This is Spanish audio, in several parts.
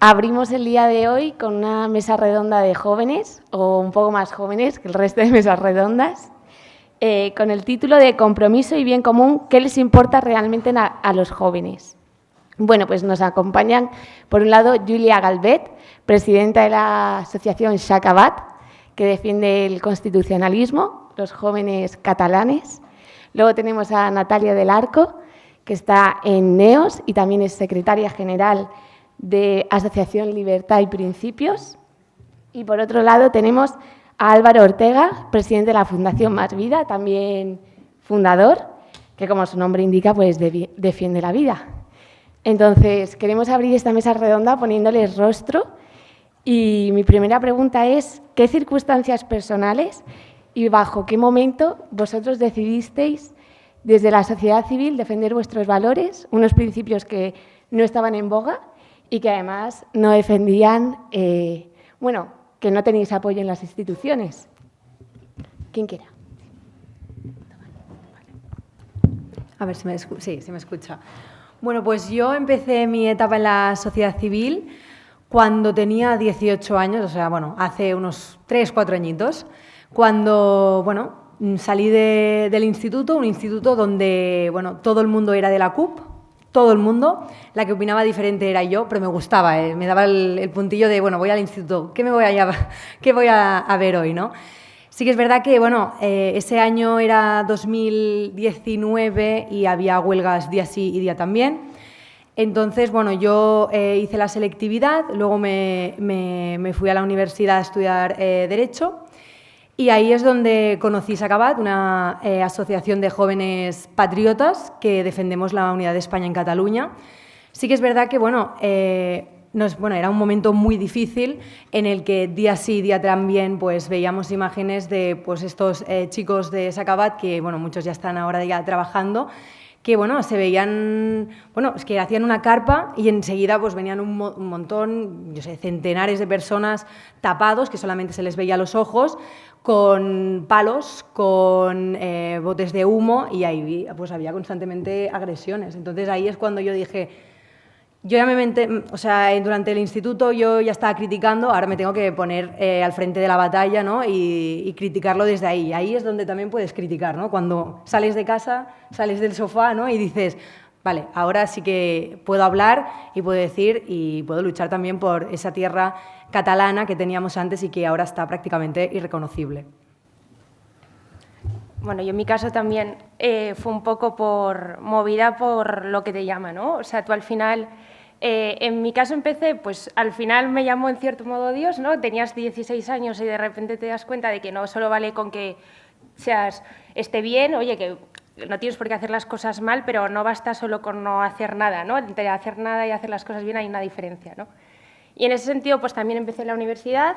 Abrimos el día de hoy con una mesa redonda de jóvenes, o un poco más jóvenes que el resto de mesas redondas, con el título de Compromiso y bien común, ¿qué les importa realmente a los jóvenes? Bueno, pues nos acompañan, por un lado, Julia Galvet, presidenta de la asociación Xacabat, que defiende el constitucionalismo, los jóvenes catalanes. Luego tenemos a Natalia del Arco, que está en NEOS y también es secretaria general de Asociación Libertad y Principios. Y por otro lado tenemos a Álvaro Ortega, presidente de la Fundación Más Vida, también fundador, que como su nombre indica, pues defiende la vida. Entonces, queremos abrir esta mesa redonda poniéndoles rostro y mi primera pregunta es, ¿qué circunstancias personales y bajo qué momento vosotros decidisteis desde la sociedad civil defender vuestros valores, unos principios que no estaban en boga y que además no defendían, que no tenéis apoyo en las instituciones? ¿Quién quiera? A ver si me escucha. Bueno, pues yo empecé mi etapa en la sociedad civil cuando tenía 18 años, o sea, hace unos 3, 4 añitos, cuando, salí del instituto, un instituto donde, todo el mundo era de la CUP, todo el mundo, la que opinaba diferente era yo, pero me gustaba, me daba el puntillo de, voy al instituto, ¿qué voy a ver hoy, no? Sí que es verdad que, ese año era 2019 y había huelgas día sí y día también. Entonces, yo hice la selectividad, luego me fui a la universidad a estudiar Derecho y ahí es donde conocí Xacabat, una asociación de jóvenes patriotas que defendemos la unidad de España en Cataluña. Sí que es verdad que, era un momento muy difícil en el que día sí, día también, pues veíamos imágenes de estos chicos de Xacabat que, muchos ya están ahora ya trabajando, que, se veían, es que hacían una carpa y enseguida pues venían un montón, centenares de personas tapados, que solamente se les veía los ojos, con palos, con botes de humo y ahí pues había constantemente agresiones. Entonces ahí es cuando yo dije, yo ya durante el instituto yo ya estaba criticando, ahora me tengo que poner al frente de la batalla, ¿no? y criticarlo desde ahí. Y ahí es donde también puedes criticar, ¿no? Cuando sales de casa, sales del sofá, ¿no? y dices, vale, ahora sí que puedo hablar y puedo decir y puedo luchar también por esa tierra catalana que teníamos antes y que ahora está prácticamente irreconocible. Bueno, yo en mi caso también fue un poco movida por lo que te llama, ¿no? O sea, tú al final, en mi caso empecé, pues al final me llamó en cierto modo Dios, ¿no? Tenías 16 años y de repente te das cuenta de que no solo vale con que esté bien, oye, que no tienes por qué hacer las cosas mal, pero no basta solo con no hacer nada, ¿no? Entre hacer nada y hacer las cosas bien hay una diferencia, ¿no? Y en ese sentido, pues también empecé en la universidad,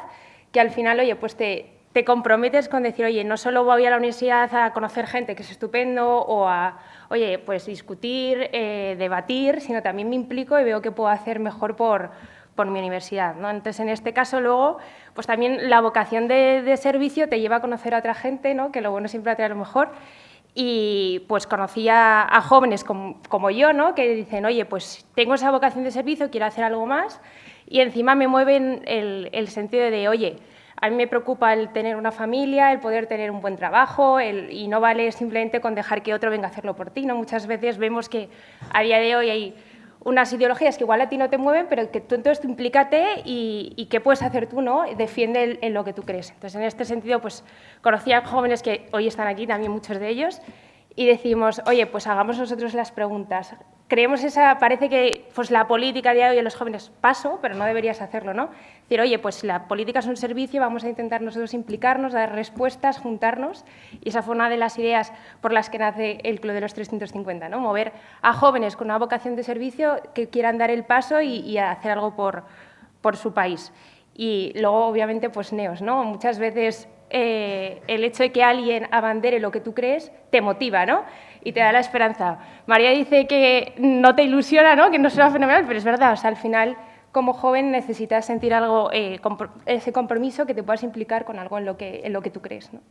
que al final, oye, pues te comprometes con decir, oye, no solo voy a la universidad a conocer gente, que es estupendo, o a, oye, pues discutir, debatir, sino también me implico y veo qué puedo hacer mejor por mi universidad, ¿no? Entonces, en este caso, luego, pues también la vocación de servicio te lleva a conocer a otra gente, ¿no? Que lo bueno siempre atrae lo mejor. Y pues conocí a jóvenes como yo, ¿no? Que dicen, oye, pues tengo esa vocación de servicio, quiero hacer algo más, y encima me mueven el sentido de, oye, a mí me preocupa el tener una familia, el poder tener un buen trabajo, y no vale simplemente con dejar que otro venga a hacerlo por ti, ¿no? Muchas veces vemos que a día de hoy hay unas ideologías que igual a ti no te mueven, pero que tú entonces implícate y qué puedes hacer tú, ¿no? Defiende en lo que tú crees. Entonces, en este sentido, pues conocí a jóvenes que hoy están aquí, también muchos de ellos, y decimos, oye, pues hagamos nosotros las preguntas. Creemos parece que pues la política de hoy a los jóvenes paso, pero no deberías hacerlo, ¿no? Decir, oye, pues la política es un servicio, vamos a intentar nosotros implicarnos, dar respuestas, juntarnos, y esa fue una de las ideas por las que nace el Club de los 350, ¿no? Mover a jóvenes con una vocación de servicio que quieran dar el paso y hacer algo por su país. Y luego, obviamente, pues NEOS, ¿no? Muchas veces el hecho de que alguien abandere lo que tú crees te motiva, ¿no? Y te da la esperanza. María dice que no te ilusiona, ¿no? Que no será fenomenal, pero es verdad, o sea, al final, como joven, necesitas sentir algo, ese compromiso que te puedas implicar con algo en lo que tú crees, ¿no?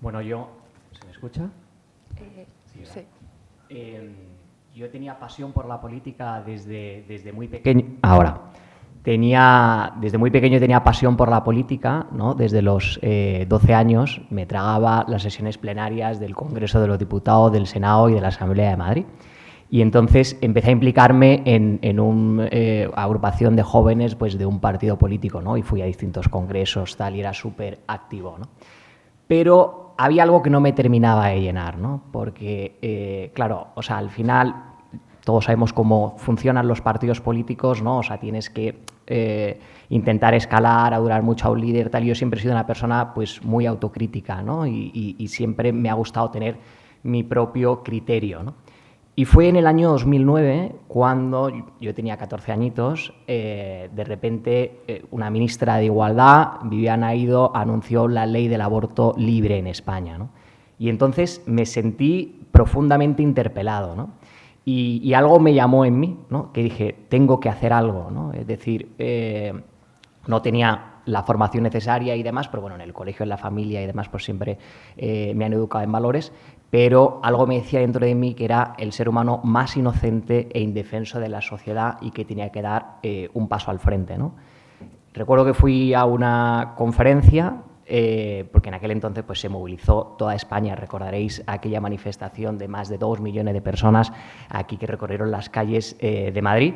Bueno, ¿se me escucha? Sí. Yo tenía pasión por la política desde muy pequeño. Desde muy pequeño tenía pasión por la política, ¿no? Desde los 12 años me tragaba las sesiones plenarias del Congreso de los Diputados, del Senado y de la Asamblea de Madrid. Y entonces empecé a implicarme en una agrupación de jóvenes pues, de un partido político, ¿no? Y fui a distintos congresos tal, y era súper activo, ¿no? Pero había algo que no me terminaba de llenar, ¿no? Porque, claro, o sea, al final todos sabemos cómo funcionan los partidos políticos, ¿no? O sea, tienes que intentar escalar, adorar mucho a un líder, tal. Yo siempre he sido una persona pues muy autocrítica, ¿no? Y siempre me ha gustado tener mi propio criterio, ¿no? Y fue en el año 2009 cuando yo tenía 14 añitos, de repente una ministra de Igualdad, Viviane Aido, anunció la ley del aborto libre en España, ¿no? Y entonces me sentí profundamente interpelado, ¿no? Y algo me llamó en mí, ¿no? Que dije, tengo que hacer algo, ¿no? Es decir, no tenía la formación necesaria y demás, pero bueno, en el colegio, en la familia y demás, pues siempre me han educado en valores, pero algo me decía dentro de mí que era el ser humano más inocente e indefenso de la sociedad y que tenía que dar un paso al frente, ¿no? Recuerdo que fui a una conferencia, porque en aquel entonces pues, se movilizó toda España, recordaréis aquella manifestación de más de 2 millones de personas aquí que recorrieron las calles de Madrid.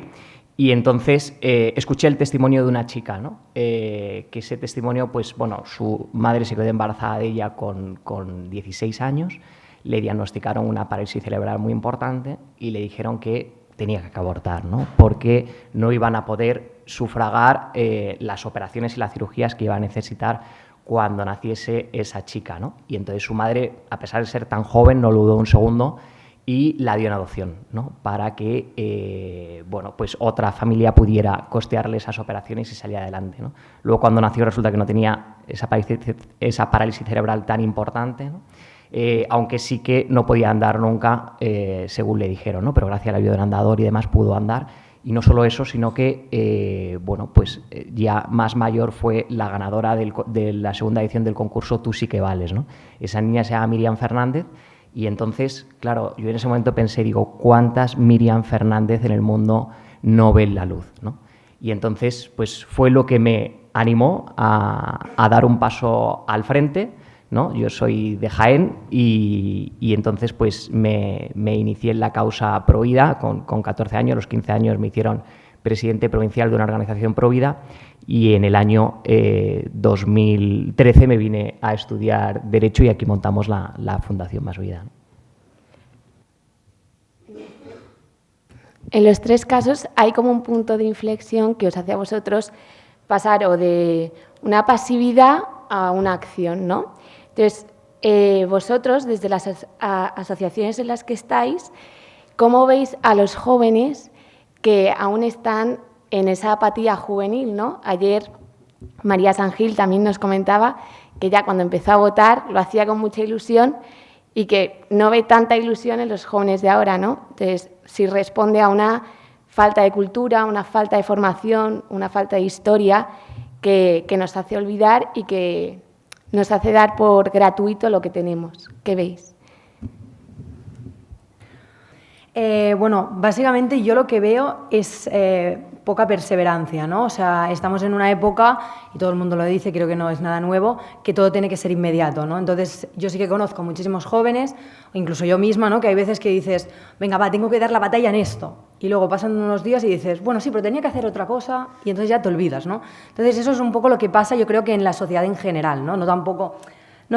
Y entonces escuché el testimonio de una chica, ¿no? Que ese testimonio, pues bueno, su madre se quedó embarazada de ella con 16 años, le diagnosticaron una parálisis cerebral muy importante y le dijeron que tenía que abortar, ¿no? Porque no iban a poder sufragar las operaciones y las cirugías que iba a necesitar cuando naciese esa chica, ¿no? Y entonces su madre, a pesar de ser tan joven, no lo dudó un segundo y la dio en adopción, ¿no? Para que bueno, pues otra familia pudiera costearle esas operaciones y salir adelante, ¿no? Luego, cuando nació, resulta que no tenía esa parálisis cerebral tan importante, ¿no? Aunque sí que no podía andar nunca, según le dijeron, ¿no? Pero gracias a la ayuda del andador y demás pudo andar. Y no solo eso, sino que bueno, pues ya más mayor fue la ganadora de la segunda edición del concurso Tú sí que vales, ¿no? Esa niña se llama Miriam Fernández. Y entonces, claro, yo en ese momento pensé, digo, ¿cuántas Miriam Fernández en el mundo no ven la luz, ¿no? Y entonces, pues fue lo que me animó a dar un paso al frente, ¿no? Yo soy de Jaén y entonces pues me inicié en la causa Provida con 14 años, a los 15 años me hicieron presidente provincial de una organización Provida y en el año 2013 me vine a estudiar Derecho y aquí montamos la Fundación Más Vida. En los tres casos hay como un punto de inflexión que os hace a vosotros pasar o de una pasividad a una acción, ¿no? Entonces, vosotros, desde las asociaciones en las que estáis, ¿cómo veis a los jóvenes que aún están en esa apatía juvenil, ¿no? Ayer María San Gil también nos comentaba que ya cuando empezó a votar lo hacía con mucha ilusión y que no ve tanta ilusión en los jóvenes de ahora, ¿no? Entonces, si responde a una falta de cultura, una falta de formación, una falta de historia que nos hace olvidar y que nos hace dar por gratuito lo que tenemos. ¿Qué veis? Bueno, básicamente yo lo que veo es poca perseverancia, ¿no? O sea, estamos en una época, y todo el mundo lo dice, creo que no es nada nuevo, que todo tiene que ser inmediato, ¿no? Entonces, yo sí que conozco muchísimos jóvenes, incluso yo misma, ¿no? Que hay veces que dices, venga, va, tengo que dar la batalla en esto. Y luego pasan unos días y dices, bueno, sí, pero tenía que hacer otra cosa, y entonces ya te olvidas, ¿no? Entonces, eso es un poco lo que pasa, yo creo que en la sociedad en general, ¿no? No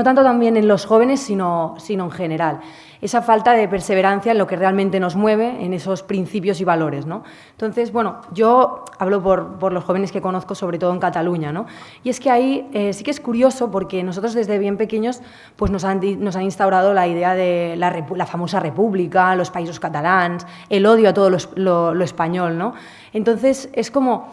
tanto también en los jóvenes, sino en general. Esa falta de perseverancia en lo que realmente nos mueve, en esos principios y valores, ¿no? Entonces, bueno, yo hablo por los jóvenes que conozco, sobre todo en Cataluña, ¿no? Y es que ahí sí que es curioso porque nosotros desde bien pequeños pues nos han instaurado la idea de la famosa república, los països catalans, el odio a todo lo español, ¿no? Entonces, es como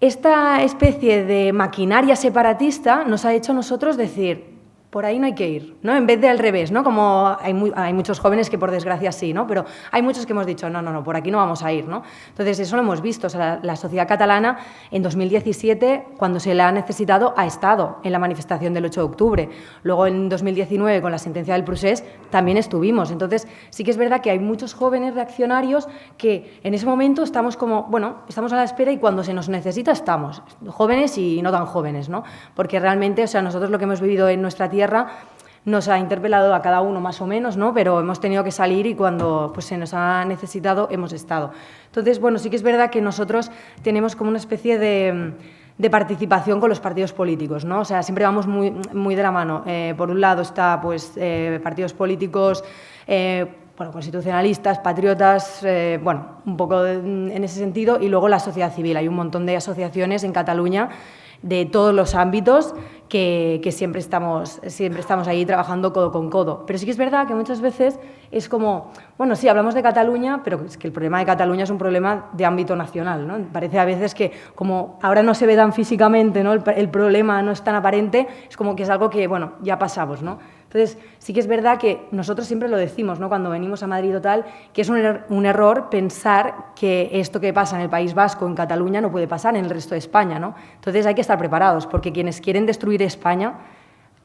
esta especie de maquinaria separatista nos ha hecho a nosotros decir, por ahí no hay que ir, ¿no? En vez de al revés, ¿no? Como hay muchos jóvenes que por desgracia sí, ¿no? Pero hay muchos que hemos dicho, no, por aquí no vamos a ir, ¿no? Entonces, eso lo hemos visto. O sea, la sociedad catalana en 2017, cuando se la ha necesitado, ha estado en la manifestación del 8 de octubre. Luego, en 2019, con la sentencia del Procés, también estuvimos. Entonces, sí que es verdad que hay muchos jóvenes reaccionarios que en ese momento estamos como, bueno, estamos a la espera y cuando se nos necesita estamos, jóvenes y no tan jóvenes, ¿no? Porque realmente, o sea, nosotros lo que hemos vivido en nuestra tierra nos ha interpelado a cada uno más o menos, ¿no? Pero hemos tenido que salir y cuando pues, se nos ha necesitado hemos estado. Entonces, bueno, sí que es verdad que nosotros tenemos como una especie de participación con los partidos políticos, ¿no? O sea, siempre vamos muy de la mano. Por un lado está pues, partidos políticos bueno, constitucionalistas, patriotas, bueno, un poco en ese sentido, y luego la sociedad civil. Hay un montón de asociaciones en Cataluña de todos los ámbitos que siempre estamos ahí trabajando codo con codo. Pero sí que es verdad que muchas veces es como, bueno, sí, hablamos de Cataluña, pero es que el problema de Cataluña es un problema de ámbito nacional, ¿no? Parece a veces que como ahora no se ve tan físicamente, ¿no? El problema no es tan aparente, es como que es algo que, bueno, ya pasamos, ¿no? Entonces, sí que es verdad que nosotros siempre lo decimos, ¿no? Cuando venimos a Madrid o tal, que es un error pensar que esto que pasa en el País Vasco, en Cataluña, no puede pasar en el resto de España, ¿no? Entonces hay que estar preparados, porque quienes quieren destruir España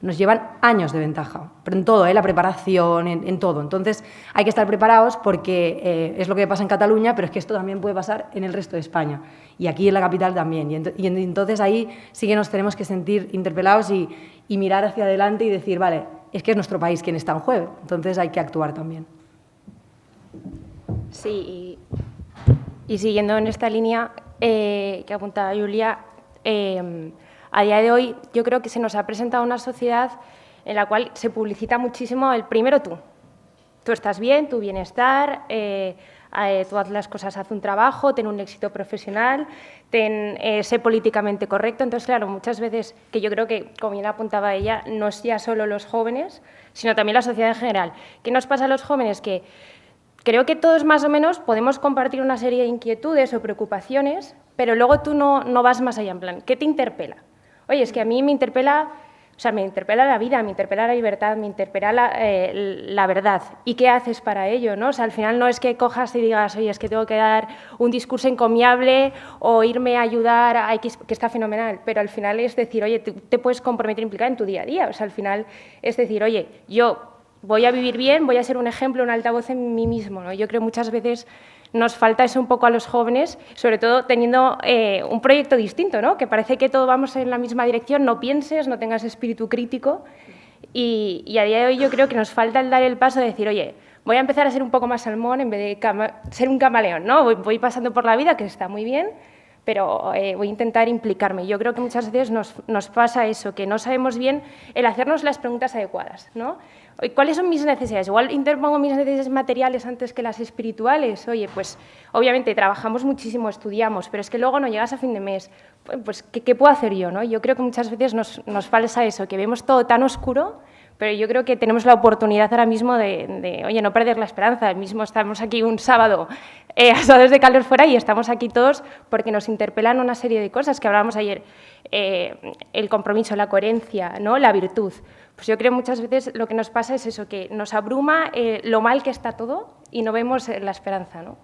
nos llevan años de ventaja, pero en todo, la preparación, en todo. Entonces hay que estar preparados porque es lo que pasa en Cataluña, pero es que esto también puede pasar en el resto de España y aquí en la capital también. Y entonces ahí sí que nos tenemos que sentir interpelados y mirar hacia adelante y decir, vale, es que es nuestro país quien está en juego, entonces hay que actuar también. Sí, y siguiendo en esta línea que apuntaba Julia, a día de hoy yo creo que se nos ha presentado una sociedad en la cual se publicita muchísimo el primero tú. Tú estás bien, tu bienestar, tú haz las cosas, haz un trabajo, ten un éxito profesional, sé políticamente correcto. Entonces, claro, muchas veces, que yo creo que, como bien apuntaba ella, no es ya solo los jóvenes, sino también la sociedad en general. ¿Qué nos pasa a los jóvenes? Que creo que todos más o menos podemos compartir una serie de inquietudes o preocupaciones, pero luego tú no vas más allá, en plan, ¿qué te interpela? Oye, es que a mí me interpela, o sea, me interpela la vida, me interpela la libertad, me interpela la verdad. ¿Y qué haces para ello, no? O sea, al final no es que cojas y digas, oye, es que tengo que dar un discurso encomiable o irme a ayudar a X, que está fenomenal, pero al final es decir, oye, te puedes comprometer a implicar en tu día a día. O sea, al final es decir, oye, yo voy a vivir bien, voy a ser un ejemplo, un altavoz en mí mismo, ¿no? Yo creo que muchas veces nos falta eso un poco a los jóvenes, sobre todo teniendo un proyecto distinto, ¿no? Que parece que todos vamos en la misma dirección, no pienses, no tengas espíritu crítico y a día de hoy yo creo que nos falta el dar el paso de decir, oye, voy a empezar a ser un poco más salmón en vez de ser un camaleón, ¿no? Voy pasando por la vida, que está muy bien, pero voy a intentar implicarme. Yo creo que muchas veces nos pasa eso, que no sabemos bien el hacernos las preguntas adecuadas, ¿no? ¿Cuáles son mis necesidades? Igual interpongo mis necesidades materiales antes que las espirituales. Oye, pues obviamente trabajamos muchísimo, estudiamos, pero es que luego no llegas a fin de mes. Pues, ¿qué puedo hacer yo, no? Yo creo que muchas veces nos falta eso, que vemos todo tan oscuro, pero yo creo que tenemos la oportunidad ahora mismo de oye, no perder la esperanza. Mismo estamos aquí un sábado asados de calor fuera y estamos aquí todos porque nos interpelan una serie de cosas que hablábamos ayer. El compromiso, la coherencia, ¿no? La virtud. Pues yo creo que muchas veces lo que nos pasa es eso, que nos abruma lo mal que está todo y no vemos la esperanza, ¿no?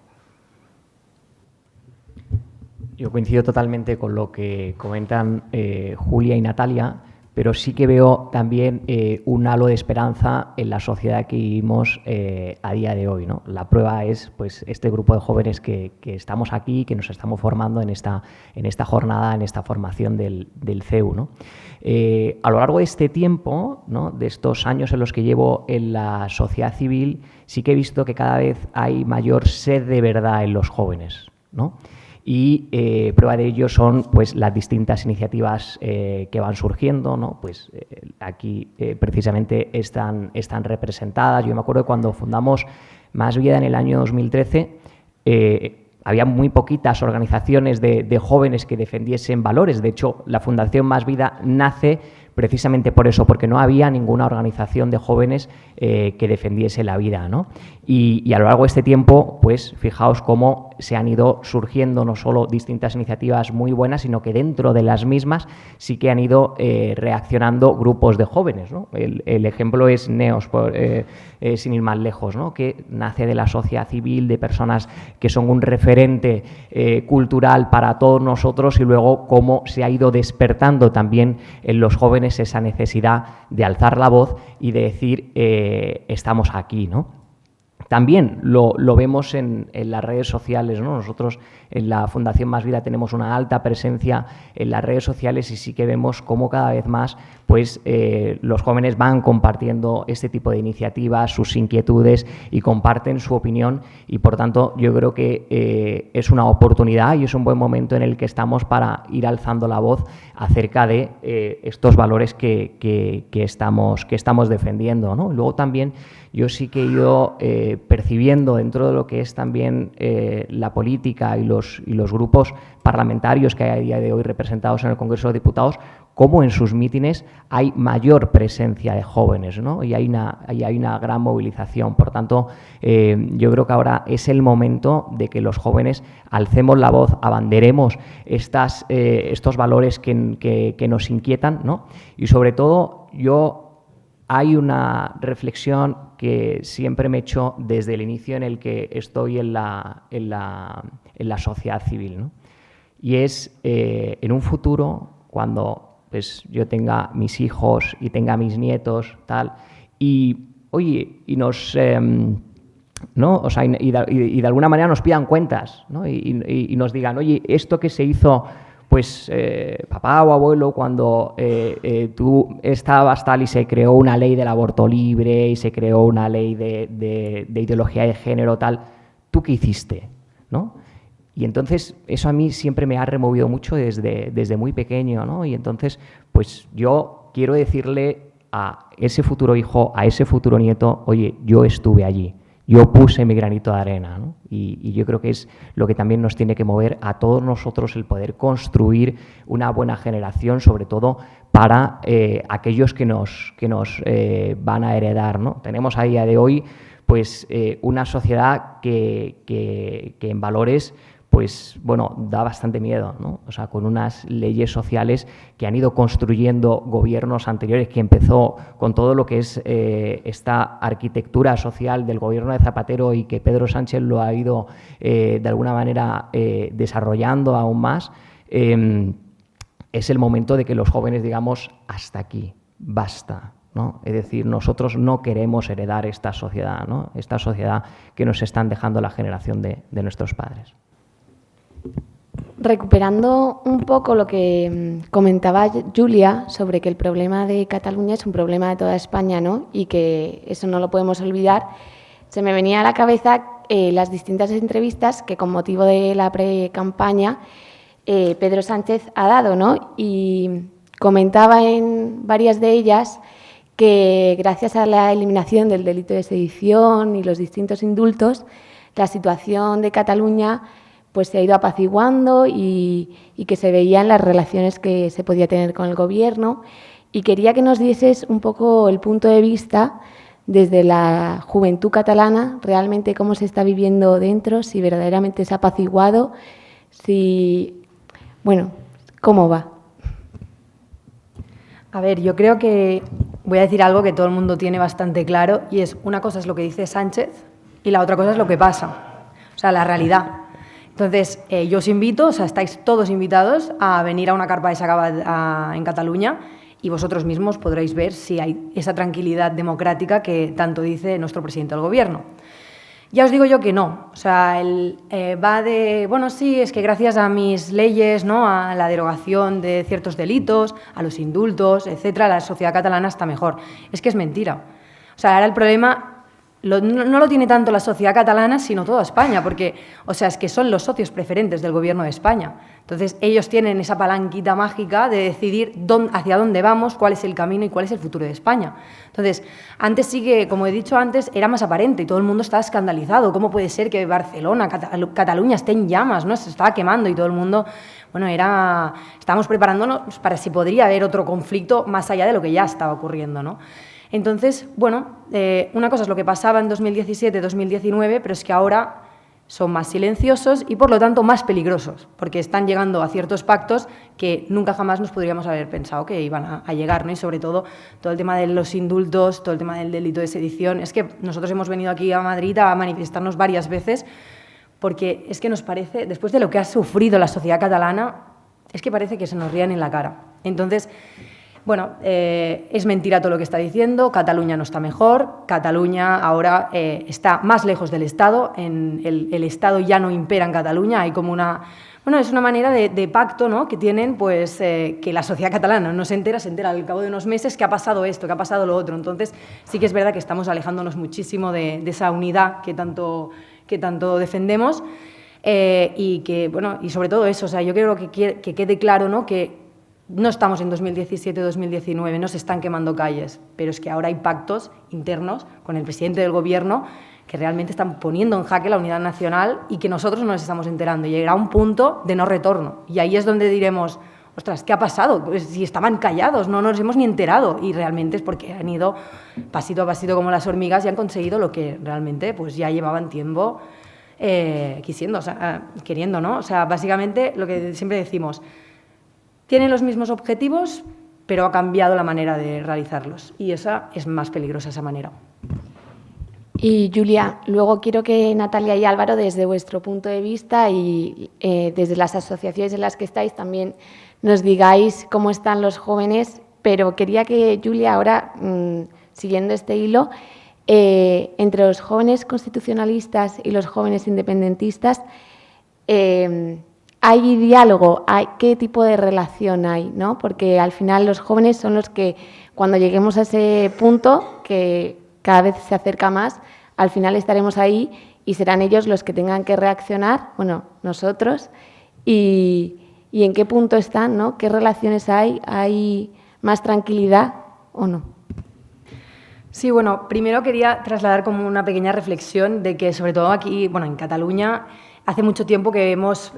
Yo coincido totalmente con lo que comentan Julia y Natalia, pero sí que veo también un halo de esperanza en la sociedad que vivimos a día de hoy, ¿no? La prueba es pues, este grupo de jóvenes que estamos aquí, que nos estamos formando en esta jornada, en esta formación del CEU, ¿no? A lo largo de este tiempo, ¿no? De estos años en los que llevo en la sociedad civil, sí que he visto que cada vez hay mayor sed de verdad en los jóvenes, ¿no? Y prueba de ello son pues, las distintas iniciativas que van surgiendo, ¿no? Pues, aquí precisamente están representadas. Yo me acuerdo que cuando fundamos Más Vida en el año 2013, había muy poquitas organizaciones de jóvenes que defendiesen valores. De hecho, la Fundación Más Vida nace precisamente por eso, porque no había ninguna organización de jóvenes que defendiese la vida, ¿no? Y a lo largo de este tiempo, pues fijaos cómo se han ido surgiendo no solo distintas iniciativas muy buenas, sino que dentro de las mismas sí que han ido reaccionando grupos de jóvenes, ¿no? El ejemplo es NEOS, sin ir más lejos, ¿no? Que nace de la sociedad civil, de personas que son un referente cultural para todos nosotros, y luego cómo se ha ido despertando también en los jóvenes esa necesidad de alzar la voz y de decir estamos aquí, ¿no? También lo vemos en las redes sociales, ¿no? Nosotros en la Fundación Más Vida tenemos una alta presencia en las redes sociales y sí que vemos cómo cada vez más pues, los jóvenes van compartiendo este tipo de iniciativas, sus inquietudes y comparten su opinión, y por tanto yo creo que es una oportunidad y es un buen momento en el que estamos para ir alzando la voz acerca de estos valores que estamos defendiendo, ¿no? Luego también yo sí que he ido percibiendo dentro de lo que es también la política y los grupos parlamentarios que hay a día de hoy representados en el Congreso de Diputados, cómo en sus mítines hay mayor presencia de jóvenes, ¿no? Y hay una gran movilización. Por tanto, yo creo que ahora es el momento de que los jóvenes alcemos la voz, abanderemos estos valores que nos inquietan, ¿no? Y sobre todo, hay una reflexión que siempre me he hecho desde el inicio en el que estoy en la sociedad civil, ¿no? Y es en un futuro, cuando pues, yo tenga mis hijos y tenga mis nietos, tal, y oye, y nos... ¿no? O sea, y de alguna manera nos pidan cuentas, ¿no? Y nos digan, oye, esto que se hizo... Pues papá o abuelo, cuando tú estabas tal y se creó una ley del aborto libre y se creó una ley de ideología de género tal, ¿tú qué hiciste? ¿No? Y entonces eso a mí siempre me ha removido mucho desde muy pequeño, ¿no? Y entonces pues yo quiero decirle a ese futuro hijo, a ese futuro nieto, oye, yo estuve allí. Yo puse mi granito de arena, ¿no? Y yo creo que es lo que también nos tiene que mover a todos nosotros, el poder construir una buena generación, sobre todo para aquellos que nos van a heredar, ¿no? Tenemos a día de hoy pues, una sociedad que en valores pues bueno, da bastante miedo, ¿no? O sea, con unas leyes sociales que han ido construyendo gobiernos anteriores, que empezó con todo lo que es esta arquitectura social del gobierno de Zapatero y que Pedro Sánchez lo ha ido de alguna manera desarrollando aún más. Es el momento de que los jóvenes digamos hasta aquí, basta, ¿no? Es decir, nosotros no queremos heredar esta sociedad, ¿no? Esta sociedad que nos están dejando la generación de nuestros padres. Recuperando un poco lo que comentaba Julia sobre que el problema de Cataluña es un problema de toda España, ¿no? Y que eso no lo podemos olvidar, se me venía a la cabeza las distintas entrevistas que con motivo de la pre-campaña Pedro Sánchez ha dado, ¿no? Y comentaba en varias de ellas que gracias a la eliminación del delito de sedición y los distintos indultos, la situación de Cataluña pues se ha ido apaciguando y que se veían las relaciones que se podía tener con el Gobierno. Y quería que nos dieses un poco el punto de vista desde la juventud catalana, realmente cómo se está viviendo dentro, si verdaderamente se ha apaciguado, bueno, ¿cómo va? A ver, yo creo que voy a decir algo que todo el mundo tiene bastante claro, y es una cosa es lo que dice Sánchez y la otra cosa es lo que pasa, o sea, la realidad. Entonces, yo os invito, o sea, estáis todos invitados a venir a una carpa de Sacaba en Cataluña y vosotros mismos podréis ver si hay esa tranquilidad democrática que tanto dice nuestro presidente del Gobierno. Ya os digo yo que no, o sea, él va de, bueno, sí, es que gracias a mis leyes, ¿no?, a la derogación de ciertos delitos, a los indultos, etcétera, la sociedad catalana está mejor. Es que es mentira. O sea, ahora el problema no lo tiene tanto la sociedad catalana, sino toda España, porque, o sea, es que son los socios preferentes del Gobierno de España. Entonces, ellos tienen esa palanquita mágica de decidir hacia dónde vamos, cuál es el camino y cuál es el futuro de España. Entonces, antes sí que, como he dicho antes, era más aparente y todo el mundo estaba escandalizado. ¿Cómo puede ser que Barcelona, Cataluña esté en llamas, ¿no? Se estaba quemando y todo el mundo... Bueno, estábamos preparándonos para si podría haber otro conflicto más allá de lo que ya estaba ocurriendo, ¿no? Entonces, bueno, una cosa es lo que pasaba en 2017-2019, pero es que ahora son más silenciosos y, por lo tanto, más peligrosos, porque están llegando a ciertos pactos que nunca jamás nos podríamos haber pensado que iban a llegar, ¿no? Y, sobre todo el tema de los indultos, todo el tema del delito de sedición. Es que nosotros hemos venido aquí a Madrid a manifestarnos varias veces porque es que nos parece, después de lo que ha sufrido la sociedad catalana, es que parece que se nos rían en la cara. Entonces... Bueno, es mentira todo lo que está diciendo, Cataluña no está mejor, Cataluña ahora está más lejos del Estado, el Estado ya no impera en Cataluña, hay como una... Bueno, es una manera de pacto, ¿no?, que tienen, pues, que la sociedad catalana no se entera al cabo de unos meses que ha pasado esto, que ha pasado lo otro. Entonces, sí que es verdad que estamos alejándonos muchísimo de esa unidad que tanto defendemos y que, bueno, y sobre todo eso, o sea, yo creo que quede claro, ¿no?, que no estamos en 2017-2019, no se están quemando calles, pero es que ahora hay pactos internos con el presidente del Gobierno que realmente están poniendo en jaque la unidad nacional y que nosotros no nos estamos enterando. Y llegará un punto de no retorno. Y ahí es donde diremos, ostras, ¿qué ha pasado? Pues si estaban callados, no nos hemos ni enterado. Y realmente es porque han ido pasito a pasito como las hormigas y han conseguido lo que realmente pues ya llevaban tiempo queriendo, ¿no? O sea, básicamente lo que siempre decimos... Tienen los mismos objetivos, pero ha cambiado la manera de realizarlos. Y esa es más peligrosa, esa manera. Y, Julia, luego quiero que Natalia y Álvaro, desde vuestro punto de vista y desde las asociaciones en las que estáis, también nos digáis cómo están los jóvenes. Pero quería que, Julia, ahora, siguiendo este hilo, entre los jóvenes constitucionalistas y los jóvenes independentistas, ¿hay diálogo? ¿Qué tipo de relación hay? ¿No? Porque al final los jóvenes son los que, cuando lleguemos a ese punto, que cada vez se acerca más, al final estaremos ahí y serán ellos los que tengan que reaccionar, bueno, nosotros, y en qué punto están, ¿no? ¿Qué relaciones hay? ¿Hay más tranquilidad o no? Sí, bueno, primero quería trasladar como una pequeña reflexión de que, sobre todo aquí, bueno, en Cataluña, hace mucho tiempo que hemos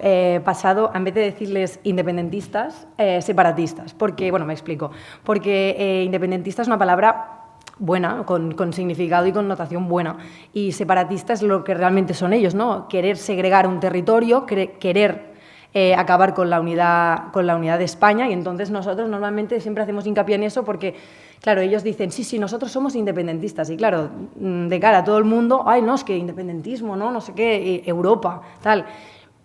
pasado, en vez de decirles independentistas, separatistas. Porque, bueno, me explico. Porque independentista es una palabra buena, con significado y connotación buena. Y separatista es lo que realmente son ellos, ¿no? Querer segregar un territorio, querer acabar con la unidad de España. Y entonces nosotros normalmente siempre hacemos hincapié en eso porque, claro, ellos dicen, sí, nosotros somos independentistas. Y claro, de cara a todo el mundo, ay, no, es que independentismo, no sé qué, Europa, tal.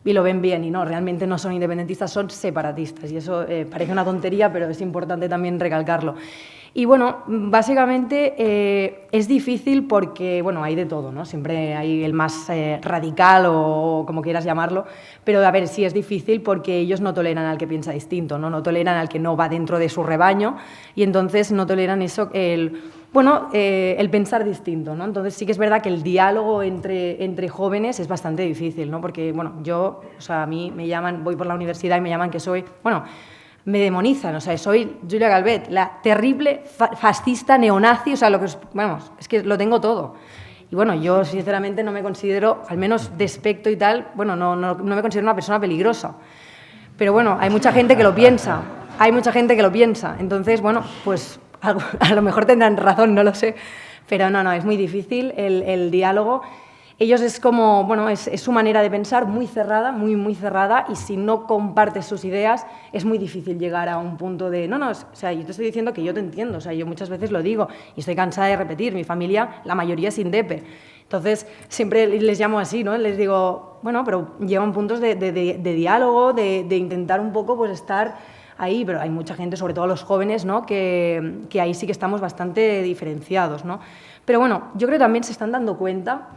Y lo ven bien y no, realmente no son independentistas, son separatistas. Y eso parece una tontería, pero es importante también recalcarlo. Y bueno, básicamente es difícil porque, bueno, hay de todo, ¿no? Siempre hay el más radical o como quieras llamarlo, pero a ver, sí es difícil porque ellos no toleran al que piensa distinto, ¿no? No toleran al que no va dentro de su rebaño y entonces no toleran eso, el pensar distinto, ¿no? Entonces sí que es verdad que el diálogo entre jóvenes es bastante difícil, ¿no? Porque, bueno, yo, o sea, a mí me llaman, voy por la universidad y me llaman que soy, bueno, me demonizan, o sea, soy Julia Calvet, la terrible fascista neonazi, o sea, vamos, es que lo tengo todo. Y bueno, yo sinceramente no me considero, al menos de aspecto y tal, bueno, no me considero una persona peligrosa. Pero bueno, hay mucha gente que lo piensa, entonces, bueno, pues a lo mejor tendrán razón, no lo sé, pero no, es muy difícil el diálogo. Ellos es como, bueno, es su manera de pensar muy cerrada, muy cerrada, y si no compartes sus ideas es muy difícil llegar a un punto de, o sea, yo te estoy diciendo que yo te entiendo, o sea, yo muchas veces lo digo y estoy cansada de repetir, mi familia, la mayoría es indepe, entonces siempre les llamo así, ¿no? Les digo, bueno, pero llevan puntos de diálogo, de intentar un poco pues estar ahí, pero hay mucha gente, sobre todo los jóvenes, ¿no? que ahí sí que estamos bastante diferenciados, ¿no? Pero bueno, yo creo que también se están dando cuenta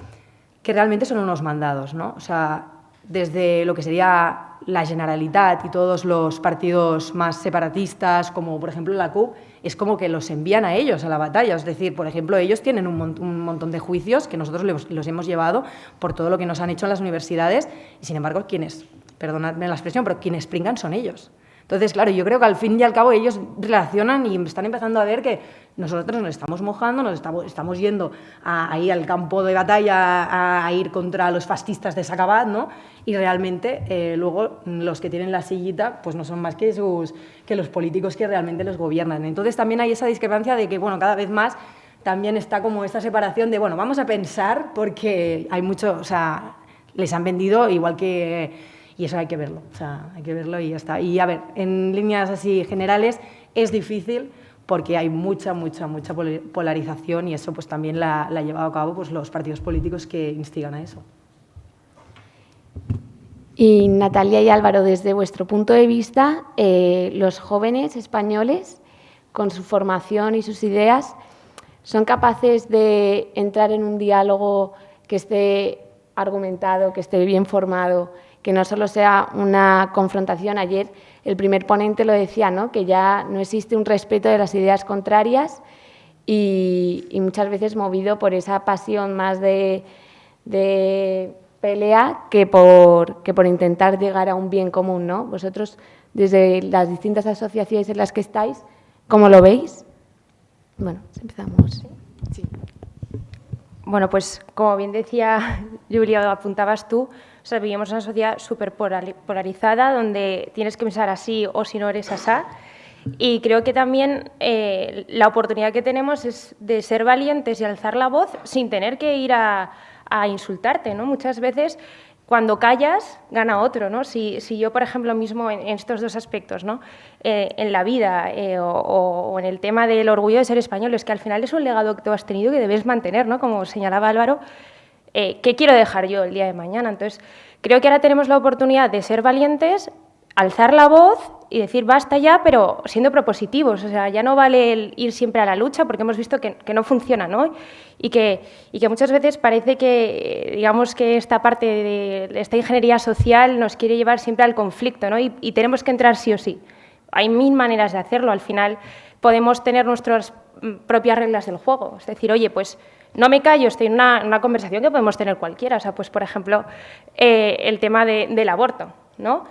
que realmente son unos mandados, ¿no? O sea, desde lo que sería la Generalitat y todos los partidos más separatistas, como por ejemplo la CUP, es como que los envían a ellos a la batalla. Es decir, por ejemplo, ellos tienen un montón de juicios que nosotros los hemos llevado por todo lo que nos han hecho en las universidades y, sin embargo, perdonadme la expresión, pero quienes pringan son ellos. Entonces, claro, yo creo que al fin y al cabo ellos relacionan y están empezando a ver que nosotros nos estamos mojando, estamos yendo ahí al campo de batalla a ir contra los fascistas de Sacabad, ¿no? Y realmente luego los que tienen la sillita pues no son más que los políticos que realmente los gobiernan. Entonces también hay esa discrepancia de que, bueno, cada vez más también está como esta separación de, bueno, vamos a pensar porque hay mucho, o sea, les han vendido igual que... Y eso hay que verlo, o sea, hay que verlo y ya está. Y a ver, en líneas así generales es difícil porque hay mucha polarización y eso pues también la ha llevado a cabo pues, los partidos políticos que instigan a eso. Y Natalia y Álvaro, desde vuestro punto de vista, los jóvenes españoles, con su formación y sus ideas, ¿son capaces de entrar en un diálogo que esté argumentado, que esté bien formado, que no solo sea una confrontación? Ayer el primer ponente lo decía, ¿no? Que ya no existe un respeto de las ideas contrarias y muchas veces movido por esa pasión más de pelea que por intentar llegar a un bien común, ¿no? Vosotros, desde las distintas asociaciones en las que estáis, ¿cómo lo veis? Bueno, empezamos. Sí. Bueno, pues como bien decía Julia, apuntabas tú, o sea, vivimos en una sociedad súper polarizada donde tienes que pensar así o si no eres asá. Y creo que también la oportunidad que tenemos es de ser valientes y alzar la voz sin tener que ir a insultarte, ¿no? Muchas veces cuando callas gana otro, ¿no? Si yo, por ejemplo, mismo en estos dos aspectos, ¿no? En la vida o en el tema del orgullo de ser español, es que al final es un legado que tú has tenido y que debes mantener, ¿no? Como señalaba Álvaro, ¿qué quiero dejar yo el día de mañana? Entonces, creo que ahora tenemos la oportunidad de ser valientes, alzar la voz y decir basta ya, pero siendo propositivos. O sea, ya no vale el ir siempre a la lucha porque hemos visto que no funciona, ¿no? Y que muchas veces parece que, digamos, que esta parte de esta ingeniería social nos quiere llevar siempre al conflicto, ¿no? Y tenemos que entrar sí o sí. Hay 1000 maneras de hacerlo. Al final podemos tener nuestras propias reglas del juego. Es decir, oye, pues no me callo, estoy en una conversación que podemos tener cualquiera. O sea, pues, por ejemplo, el tema del aborto, ¿no?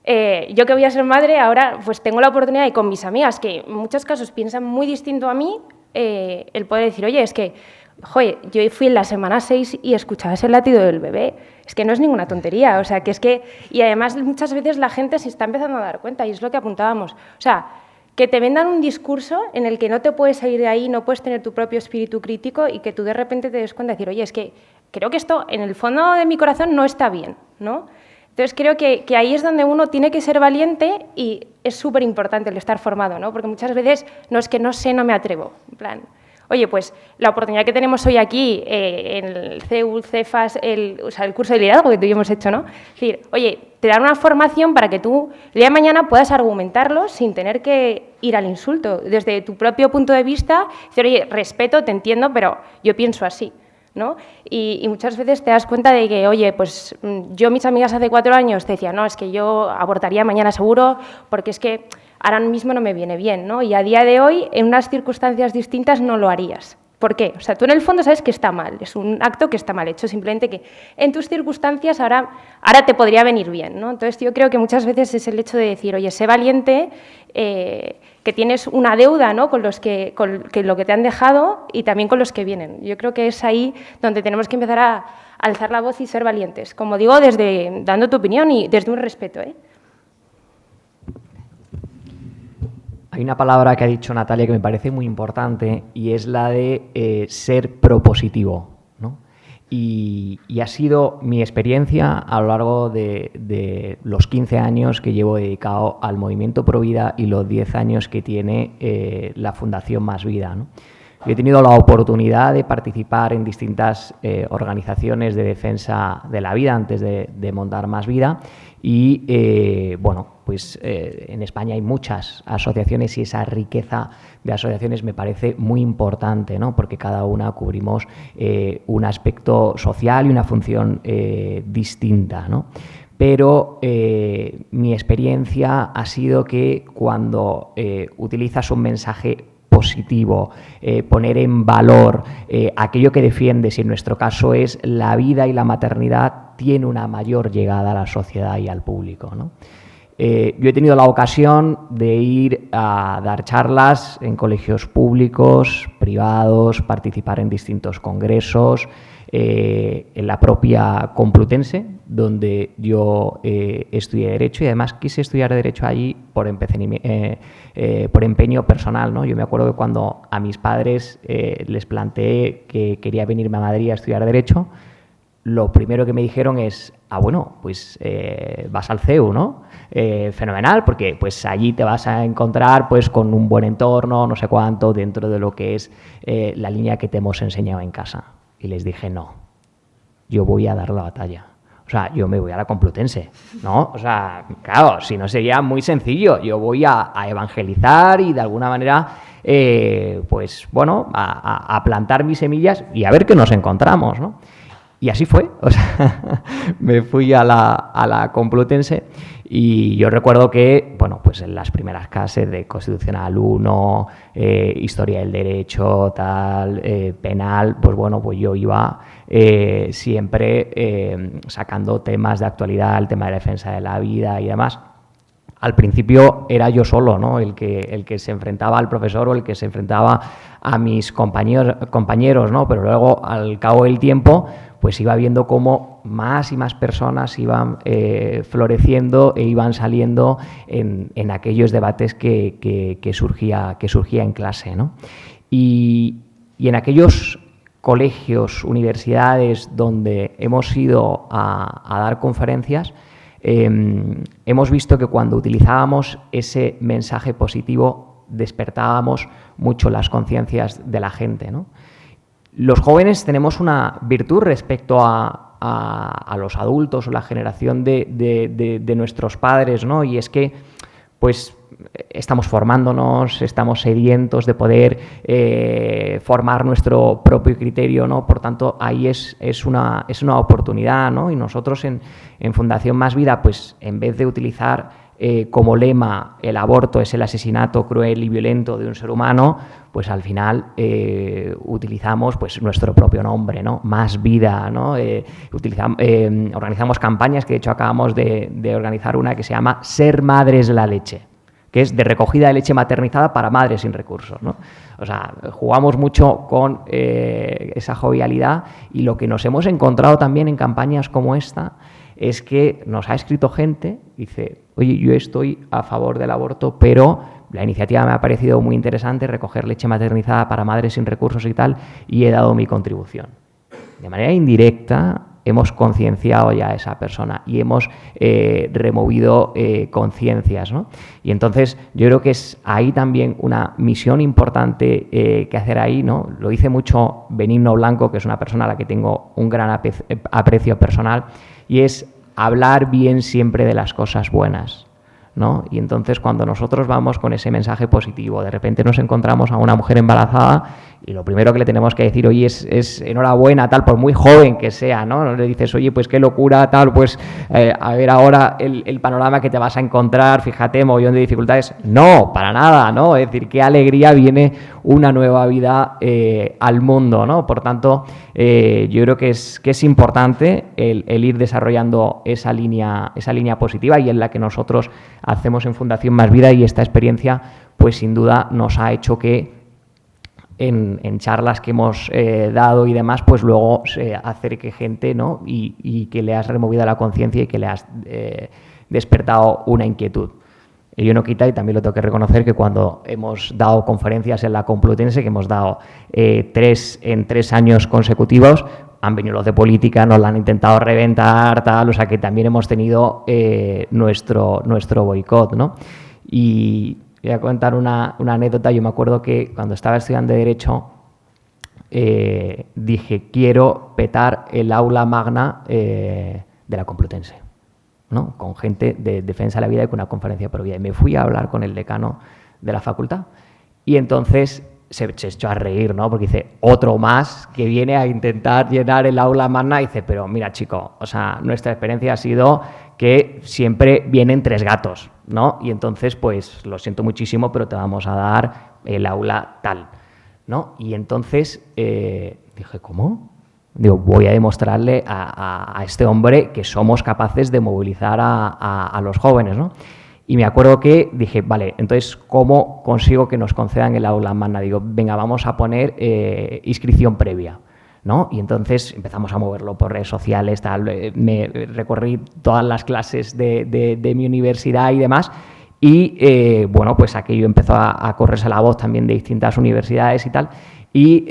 Yo que voy a ser madre, ahora pues tengo la oportunidad, y con mis amigas, que en muchos casos piensan muy distinto a mí, el poder decir, oye, es que, joder, yo fui en la semana 6 y escuchabas el latido del bebé. Es que no es ninguna tontería, o sea, que es que... Y además muchas veces la gente se está empezando a dar cuenta, y es lo que apuntábamos. O sea, que te vendan un discurso en el que no te puedes salir de ahí, no puedes tener tu propio espíritu crítico y que tú de repente te des cuenta de decir, oye, es que creo que esto en el fondo de mi corazón no está bien, ¿no? Entonces, creo que ahí es donde uno tiene que ser valiente y es súper importante el estar formado, ¿no? Porque muchas veces no es que no sé, no me atrevo. En plan, oye, pues la oportunidad que tenemos hoy aquí en el CEU, CEFAS, o sea, el curso de liderazgo que tú y yo hemos hecho, ¿no? Es decir, oye, te dan una formación para que tú el día de mañana puedas argumentarlo sin tener que ir al insulto. Desde tu propio punto de vista, decir, oye, respeto, te entiendo, pero yo pienso así, ¿no? Y muchas veces te das cuenta de que, oye, pues yo, mis amigas hace 4 años te decían, no, es que yo abortaría mañana seguro porque es que ahora mismo no me viene bien, ¿no? Y a día de hoy, en unas circunstancias distintas, no lo harías. ¿Por qué? O sea, tú en el fondo sabes que está mal, es un acto que está mal hecho, simplemente que en tus circunstancias ahora te podría venir bien, ¿no? Entonces yo creo que muchas veces es el hecho de decir, oye, sé valiente, que tienes una deuda, ¿no? con lo que te han dejado y también con los que vienen. Yo creo que es ahí donde tenemos que empezar a alzar la voz y ser valientes. Como digo, dando tu opinión y desde un respeto, ¿eh? Hay una palabra que ha dicho Natalia que me parece muy importante y es la de ser propositivo, ¿no? Y ha sido mi experiencia a lo largo de los 15 años que llevo dedicado al movimiento Provida y los 10 años que tiene la Fundación Más Vida, ¿no? Yo he tenido la oportunidad de participar en distintas organizaciones de defensa de la vida antes de montar Más Vida y, bueno, pues en España hay muchas asociaciones y esa riqueza de asociaciones me parece muy importante, ¿no? Porque cada una cubrimos un aspecto social y una función distinta, ¿no? Pero mi experiencia ha sido que cuando utilizas un mensaje positivo, poner en valor aquello que defiendes, y en nuestro caso es la vida y la maternidad, tiene una mayor llegada a la sociedad y al público, ¿no? Yo he tenido la ocasión de ir a dar charlas en colegios públicos, privados, participar en distintos congresos, en la propia Complutense, donde yo estudié Derecho, y además quise estudiar Derecho allí por empeño personal, ¿no? Yo me acuerdo que cuando a mis padres les planteé que quería venirme a Madrid a estudiar Derecho, lo primero que me dijeron es, bueno, pues vas al CEU, ¿no? Fenomenal, porque pues allí te vas a encontrar pues con un buen entorno, no sé cuánto, dentro de lo que es la línea que te hemos enseñado en casa. Y les dije, no, yo voy a dar la batalla. O sea, yo me voy a la Complutense, ¿no? O sea, claro, si no sería muy sencillo. Yo voy a evangelizar y de alguna manera, pues bueno, a plantar mis semillas y a ver qué nos encontramos, ¿no? Y así fue, o sea, me fui a la Complutense, y yo recuerdo que, bueno, pues en las primeras clases de Constitucional 1, Historia del Derecho, tal, Penal, pues bueno, pues yo iba siempre sacando temas de actualidad, el tema de la defensa de la vida y demás. Al principio era yo solo, ¿no? El que se enfrentaba al profesor o el que se enfrentaba a mis compañeros, ¿no? Pero luego, al cabo del tiempo, pues iba viendo cómo más y más personas iban floreciendo e iban saliendo en aquellos debates que surgía en clase, ¿no? Y en aquellos colegios, universidades donde hemos ido a dar conferencias, hemos visto que cuando utilizábamos ese mensaje positivo despertábamos mucho las conciencias de la gente, ¿no? Los jóvenes tenemos una virtud respecto a los adultos o la generación de nuestros padres, ¿no? Y es que, pues, estamos formándonos, estamos sedientos de poder formar nuestro propio criterio, ¿no? Por tanto, ahí es una oportunidad, ¿no? Y nosotros en Fundación Más Vida, pues, en vez de utilizar como lema el aborto es el asesinato cruel y violento de un ser humano, pues al final utilizamos pues nuestro propio nombre, ¿no? Más Vida, ¿no? Organizamos campañas, que de hecho acabamos de organizar una que se llama Ser Madres de la Leche, que es de recogida de leche maternizada para madres sin recursos, ¿no? O sea, jugamos mucho con esa jovialidad, y lo que nos hemos encontrado también en campañas como esta es que nos ha escrito gente, dice, oye, yo estoy a favor del aborto, pero la iniciativa me ha parecido muy interesante, recoger leche maternizada para madres sin recursos y tal, y he dado mi contribución. De manera indirecta hemos concienciado ya a esa persona y hemos removido conciencias, ¿no? Y entonces yo creo que es ahí también una misión importante que hacer ahí, ¿no? Lo dice mucho Benigno Blanco, que es una persona a la que tengo un gran aprecio personal, y es hablar bien siempre de las cosas buenas, ¿no? Y entonces cuando nosotros vamos con ese mensaje positivo, de repente nos encontramos a una mujer embarazada y lo primero que le tenemos que decir, oye, es enhorabuena, tal, por muy joven que sea, ¿no? No le dices, oye, pues qué locura, tal, pues a ver ahora el panorama que te vas a encontrar, fíjate, mogollón de dificultades. No, para nada, ¿no? Es decir, qué alegría, viene una nueva vida al mundo, ¿no? Por tanto, yo creo que es importante el ir desarrollando esa línea positiva, y en la que nosotros hacemos en Fundación Más Vida, y esta experiencia, pues sin duda nos ha hecho que en charlas que hemos dado y demás, pues luego se acerque gente, ¿no? Y que le has removido la conciencia y que le has despertado una inquietud. Ello no quita, y también lo tengo que reconocer, que cuando hemos dado conferencias en la Complutense, que hemos dado 3 años consecutivos, han venido los de política, nos la han intentado reventar, tal, o sea que también hemos tenido nuestro boicot, ¿no? Y voy a contar una anécdota. Yo me acuerdo que cuando estaba estudiando Derecho dije, quiero petar el aula magna de la Complutense, ¿no? Con gente de defensa de la vida y con una conferencia pro vida. Y me fui a hablar con el decano de la facultad, y entonces se echó a reír, ¿no? Porque dice, otro más que viene a intentar llenar el aula magna. Y dice, pero mira, chico, o sea, nuestra experiencia ha sido que siempre vienen 3 gatos, ¿no? Y entonces, pues, lo siento muchísimo, pero te vamos a dar el aula tal, ¿no? Y entonces dije, ¿cómo? Digo, voy a demostrarle a este hombre que somos capaces de movilizar a los jóvenes, ¿no? Y me acuerdo que dije, vale, entonces, ¿cómo consigo que nos concedan el aula magna? Digo, venga, vamos a poner inscripción previa, ¿no? Y entonces empezamos a moverlo por redes sociales, tal, me recorrí todas las clases de mi universidad y demás, y bueno, pues aquello empezó a correrse la voz también de distintas universidades y tal, y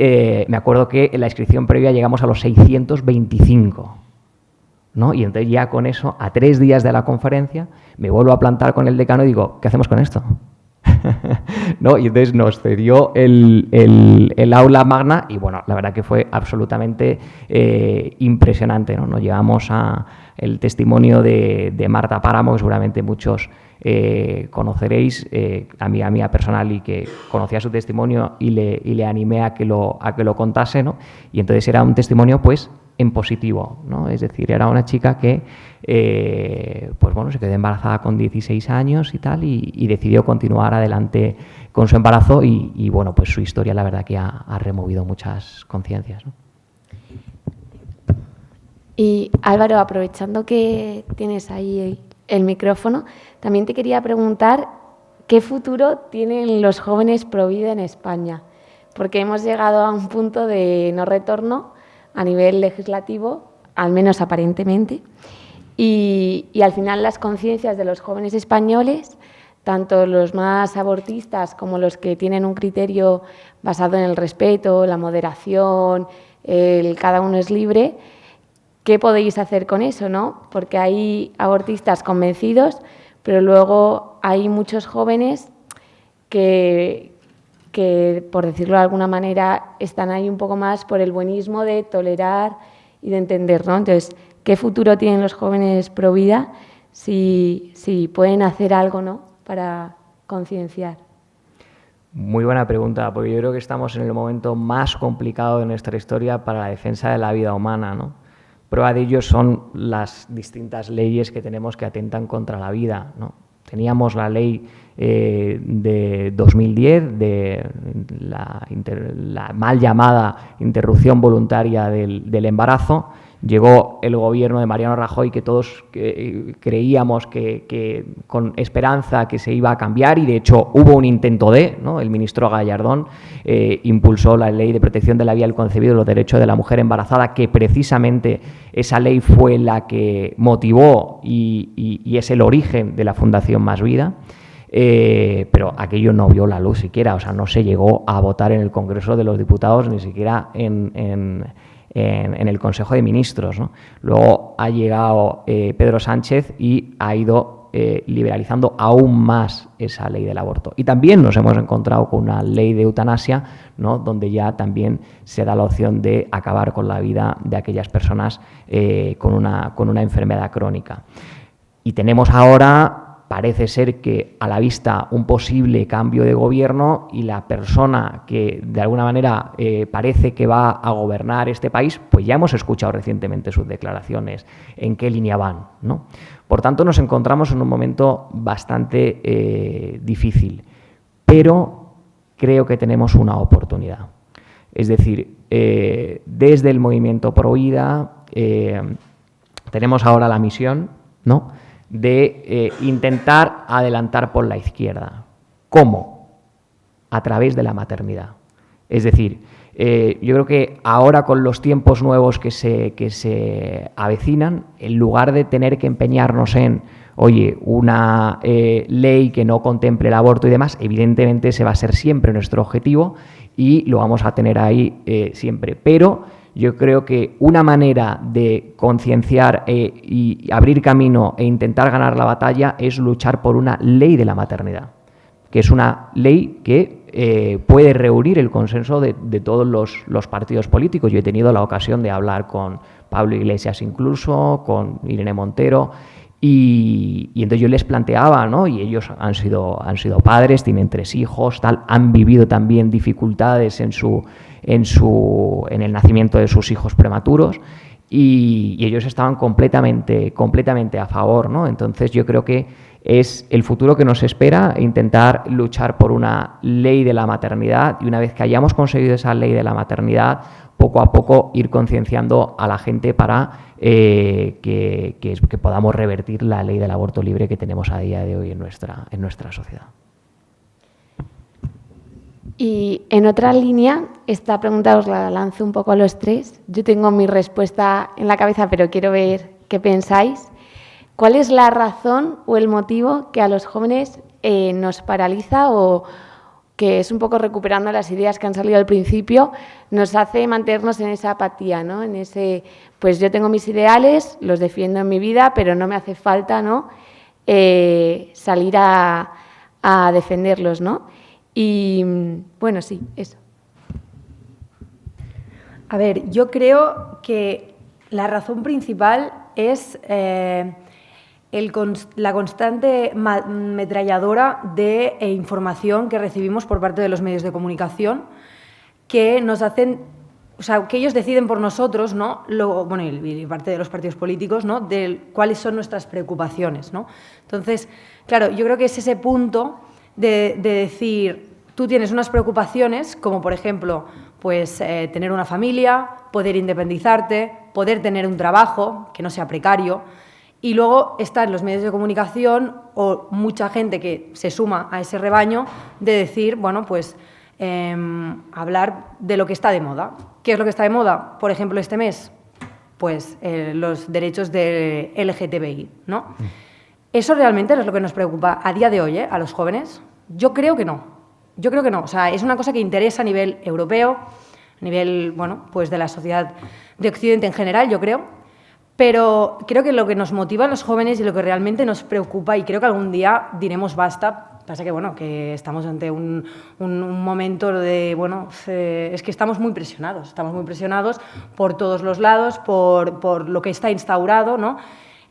me acuerdo que en la inscripción previa llegamos a los 625, ¿no? Y entonces ya con eso, a 3 días de la conferencia, me vuelvo a plantar con el decano y digo, ¿qué hacemos con esto? ¿No? Y entonces nos cedió el aula magna y bueno, la verdad que fue absolutamente impresionante, ¿no? Nos llevamos el testimonio de Marta Páramo, que seguramente muchos conoceréis, amiga mía personal, y que conocía su testimonio y le animé a que lo contase, ¿no? Y entonces era un testimonio pues en positivo, ¿no? Es decir, era una chica que pues bueno, se quedó embarazada con 16 años y tal, y decidió continuar adelante con su embarazo y bueno, pues su historia la verdad que ha removido muchas conciencias, ¿no? Y Álvaro, aprovechando que tienes ahí el micrófono, también te quería preguntar qué futuro tienen los jóvenes pro vida en España, porque hemos llegado a un punto de no retorno a nivel legislativo, al menos aparentemente, y al final las conciencias de los jóvenes españoles, tanto los más abortistas como los que tienen un criterio basado en el respeto, la moderación, el cada uno es libre, ¿qué podéis hacer con eso, no? Porque hay abortistas convencidos, pero luego hay muchos jóvenes que, por decirlo de alguna manera, están ahí un poco más por el buenismo de tolerar y de entender, ¿no? Entonces, ¿qué futuro tienen los jóvenes pro vida si pueden hacer algo, ¿no?, para concienciar? Muy buena pregunta, porque yo creo que estamos en el momento más complicado de nuestra historia para la defensa de la vida humana, ¿no? Prueba de ello son las distintas leyes que tenemos que atentan contra la vida, ¿no? Teníamos la ley de 2010 de la mal llamada interrupción voluntaria del embarazo. Llegó el gobierno de Mariano Rajoy, que todos creíamos que con esperanza que se iba a cambiar, y de hecho hubo un intento ¿no? El ministro Gallardón impulsó la ley de protección de la vida del concebido y los derechos de la mujer embarazada, que precisamente esa ley fue la que motivó y es el origen de la Fundación Más Vida. Pero aquello no vio la luz siquiera, o sea, no se llegó a votar en el Congreso de los Diputados, ni siquiera en el Consejo de Ministros, ¿no? Luego ha llegado Pedro Sánchez y ha ido liberalizando aún más esa ley del aborto. Y también nos hemos encontrado con una ley de eutanasia, ¿no?, donde ya también se da la opción de acabar con la vida de aquellas personas con una enfermedad crónica. Y tenemos ahora, parece ser que a la vista, un posible cambio de gobierno, y la persona que de alguna manera parece que va a gobernar este país, pues ya hemos escuchado recientemente sus declaraciones, en qué línea van, ¿no? Por tanto, nos encontramos en un momento bastante difícil, pero creo que tenemos una oportunidad. Es decir, desde el movimiento Pro Vida tenemos ahora la misión, ¿no?, de intentar adelantar por la izquierda. ¿Cómo? A través de la maternidad. Es decir, yo creo que ahora, con los tiempos nuevos que se avecinan, en lugar de tener que empeñarnos en, oye, una ley que no contemple el aborto y demás, evidentemente ese va a ser siempre nuestro objetivo y lo vamos a tener ahí siempre. Pero yo creo que una manera de concienciar y abrir camino e intentar ganar la batalla es luchar por una ley de la maternidad, que es una ley que puede reunir el consenso de todos los partidos políticos. Yo he tenido la ocasión de hablar con Pablo Iglesias, incluso con Irene Montero, y entonces yo les planteaba, ¿no?, y ellos han sido padres, tienen 3 hijos, tal, han vivido también dificultades en el nacimiento de sus hijos prematuros, y ellos estaban completamente a favor, ¿no? Entonces yo creo que es el futuro que nos espera, intentar luchar por una ley de la maternidad, y una vez que hayamos conseguido esa ley de la maternidad, poco a poco ir concienciando a la gente para que podamos revertir la ley del aborto libre que tenemos a día de hoy en nuestra sociedad. Y en otra línea, esta pregunta os la lanzo un poco a los tres. Yo tengo mi respuesta en la cabeza, pero quiero ver qué pensáis. ¿Cuál es la razón o el motivo que a los jóvenes nos paraliza, o que es un poco recuperando las ideas que han salido al principio, nos hace mantenernos en esa apatía, ¿no? En ese, pues yo tengo mis ideales, los defiendo en mi vida, pero no me hace falta, ¿no? Salir a defenderlos, ¿no? Y bueno, sí, eso. A ver, yo creo que la razón principal es la constante ametralladora de información que recibimos por parte de los medios de comunicación, que nos hacen, o sea, que ellos deciden por nosotros, ¿no? Bueno, y parte de los partidos políticos, ¿no? De cuáles son nuestras preocupaciones, ¿no? Entonces, claro, yo creo que es ese punto de decir, tú tienes unas preocupaciones, como por ejemplo, pues tener una familia, poder independizarte, poder tener un trabajo que no sea precario, y luego están los medios de comunicación o mucha gente que se suma a ese rebaño de decir, bueno, pues hablar de lo que está de moda. ¿Qué es lo que está de moda? Por ejemplo, este mes, pues los derechos de LGTBI, ¿no? ¿Eso realmente es lo que nos preocupa a día de hoy, a los jóvenes? Yo creo que no. Yo creo que no. O sea, es una cosa que interesa a nivel europeo, a nivel, bueno, pues de la sociedad de Occidente en general, yo creo. Pero creo que lo que nos motiva a los jóvenes y lo que realmente nos preocupa, y creo que algún día diremos basta, pasa que, bueno, que estamos ante un momento de, bueno, es que estamos muy presionados por todos los lados, por lo que está instaurado, ¿no?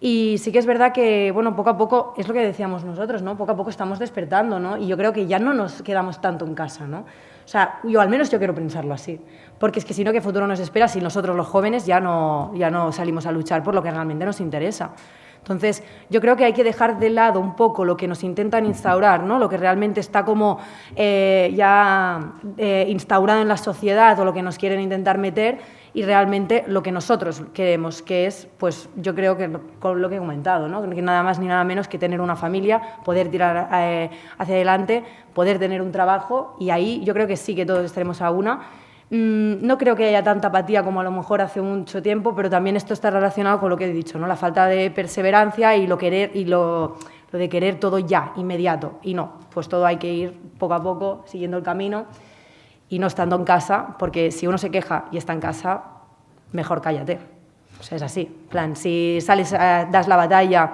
Y sí que es verdad que, bueno, poco a poco, es lo que decíamos nosotros, ¿no? Poco a poco estamos despertando, ¿no? Y yo creo que ya no nos quedamos tanto en casa, ¿no? O sea, yo al menos yo quiero pensarlo así. Porque es que si no, ¿qué futuro nos espera si nosotros los jóvenes ya no salimos a luchar por lo que realmente nos interesa? Entonces, yo creo que hay que dejar de lado un poco lo que nos intentan instaurar, ¿no? Lo que realmente está como instaurado en la sociedad, o lo que nos quieren intentar meter, y realmente lo que nosotros queremos, que es, pues yo creo que con lo que he comentado, ¿no? Que nada más ni nada menos que tener una familia, poder tirar hacia adelante, poder tener un trabajo, y ahí yo creo que sí que todos estaremos a una. No creo que haya tanta apatía como a lo mejor hace mucho tiempo, pero también esto está relacionado con lo que he dicho, ¿no? La falta de perseverancia y lo de querer todo ya, inmediato. Y no, pues todo hay que ir poco a poco, siguiendo el camino y no estando en casa, porque si uno se queja y está en casa, mejor cállate. O sea, es así. En plan, si sales, das la batalla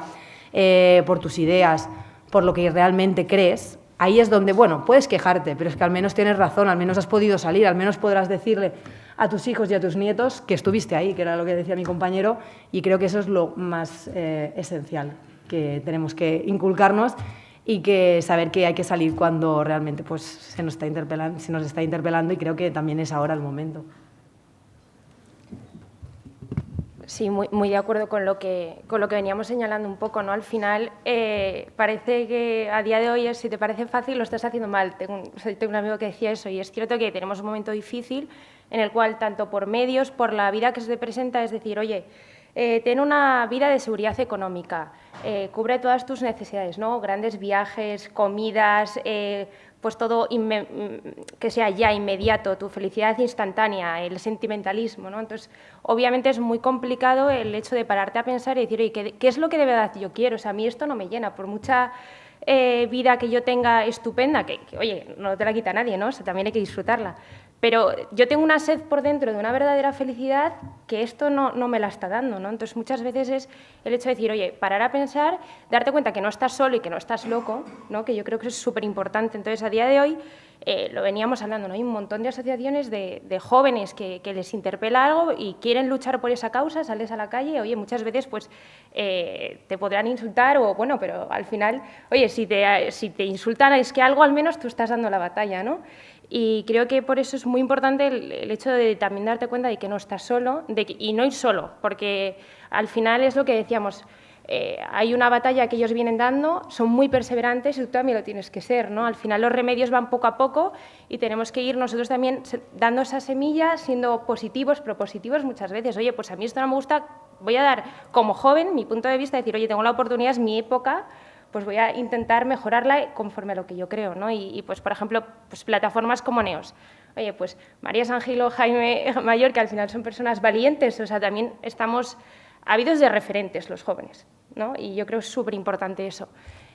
por tus ideas, por lo que realmente crees, ahí es donde, bueno, puedes quejarte, pero es que al menos tienes razón, al menos has podido salir, al menos podrás decirle a tus hijos y a tus nietos que estuviste ahí, que era lo que decía mi compañero, y creo que eso es lo más esencial que tenemos que inculcarnos, y que saber que hay que salir cuando realmente pues, se nos está interpelando, y creo que también es ahora el momento. Sí, muy de acuerdo con lo que veníamos señalando un poco, ¿no? Al final, parece que a día de hoy, si te parece fácil, lo estás haciendo mal. Tengo un amigo que decía eso, y es cierto que tenemos un momento difícil en el cual, tanto por medios, por la vida que se te presenta, es decir, oye, ten una vida de seguridad económica, cubre todas tus necesidades, ¿no? Grandes viajes, comidas, pues todo que sea ya inmediato, tu felicidad instantánea, el sentimentalismo, ¿no? Entonces, obviamente es muy complicado el hecho de pararte a pensar y decir, oye, ¿qué es lo que de verdad yo quiero? O sea, a mí esto no me llena, por mucha vida que yo tenga estupenda, que, oye, no te la quita nadie, ¿no? O sea, también hay que disfrutarla. Pero yo tengo una sed por dentro de una verdadera felicidad que esto no me la está dando, ¿no? Entonces, muchas veces es el hecho de decir, oye, parar a pensar, darte cuenta que no estás solo y que no estás loco, ¿no? Que yo creo que eso es súper importante. Entonces, a día de hoy, lo veníamos hablando, ¿no? Hay un montón de asociaciones de jóvenes que les interpela algo y quieren luchar por esa causa, sales a la calle, oye, muchas veces pues te podrán insultar o, bueno, pero al final, oye, si te insultan es que algo al menos tú estás dando la batalla, ¿no? Y creo que por eso es muy importante el hecho de también darte cuenta de que no estás solo y no ir solo, porque al final es lo que decíamos, hay una batalla que ellos vienen dando, son muy perseverantes y tú también lo tienes que ser, ¿no? Al final los remedios van poco a poco y tenemos que ir nosotros también dando esas semillas, siendo positivos, propositivos muchas veces. Oye, pues a mí esto no me gusta, voy a dar como joven mi punto de vista, decir, oye, tengo la oportunidad, es mi época, pues voy a intentar mejorarla conforme a lo que yo creo, ¿no? Y pues, por ejemplo, pues plataformas como Neos. Oye, pues María Sangilo, Jaime Mayor, que al final son personas valientes, o sea, también estamos ávidos de referentes los jóvenes, ¿no? Y yo creo que es súper importante eso.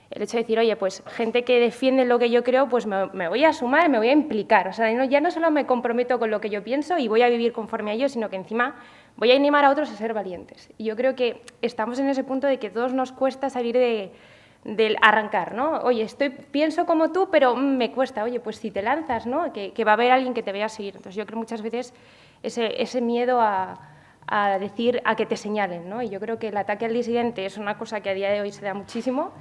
El hecho de decir, oye, pues gente que defiende lo que yo creo, pues me voy a sumar, me voy a implicar. O sea, ya no solo me comprometo con lo que yo pienso y voy a vivir conforme a ello, sino que encima voy a animar a otros a ser valientes. Y yo creo que estamos en ese punto de que a todos nos cuesta salir del arrancar, ¿no? Oye, pienso como tú, pero me cuesta. Oye, pues si te lanzas, ¿no? Que va a haber alguien que te vaya a seguir. Entonces yo creo muchas veces ese miedo a decir, a que te señalen, ¿no? Y yo creo que el ataque al disidente es una cosa que a día de hoy se da muchísimo,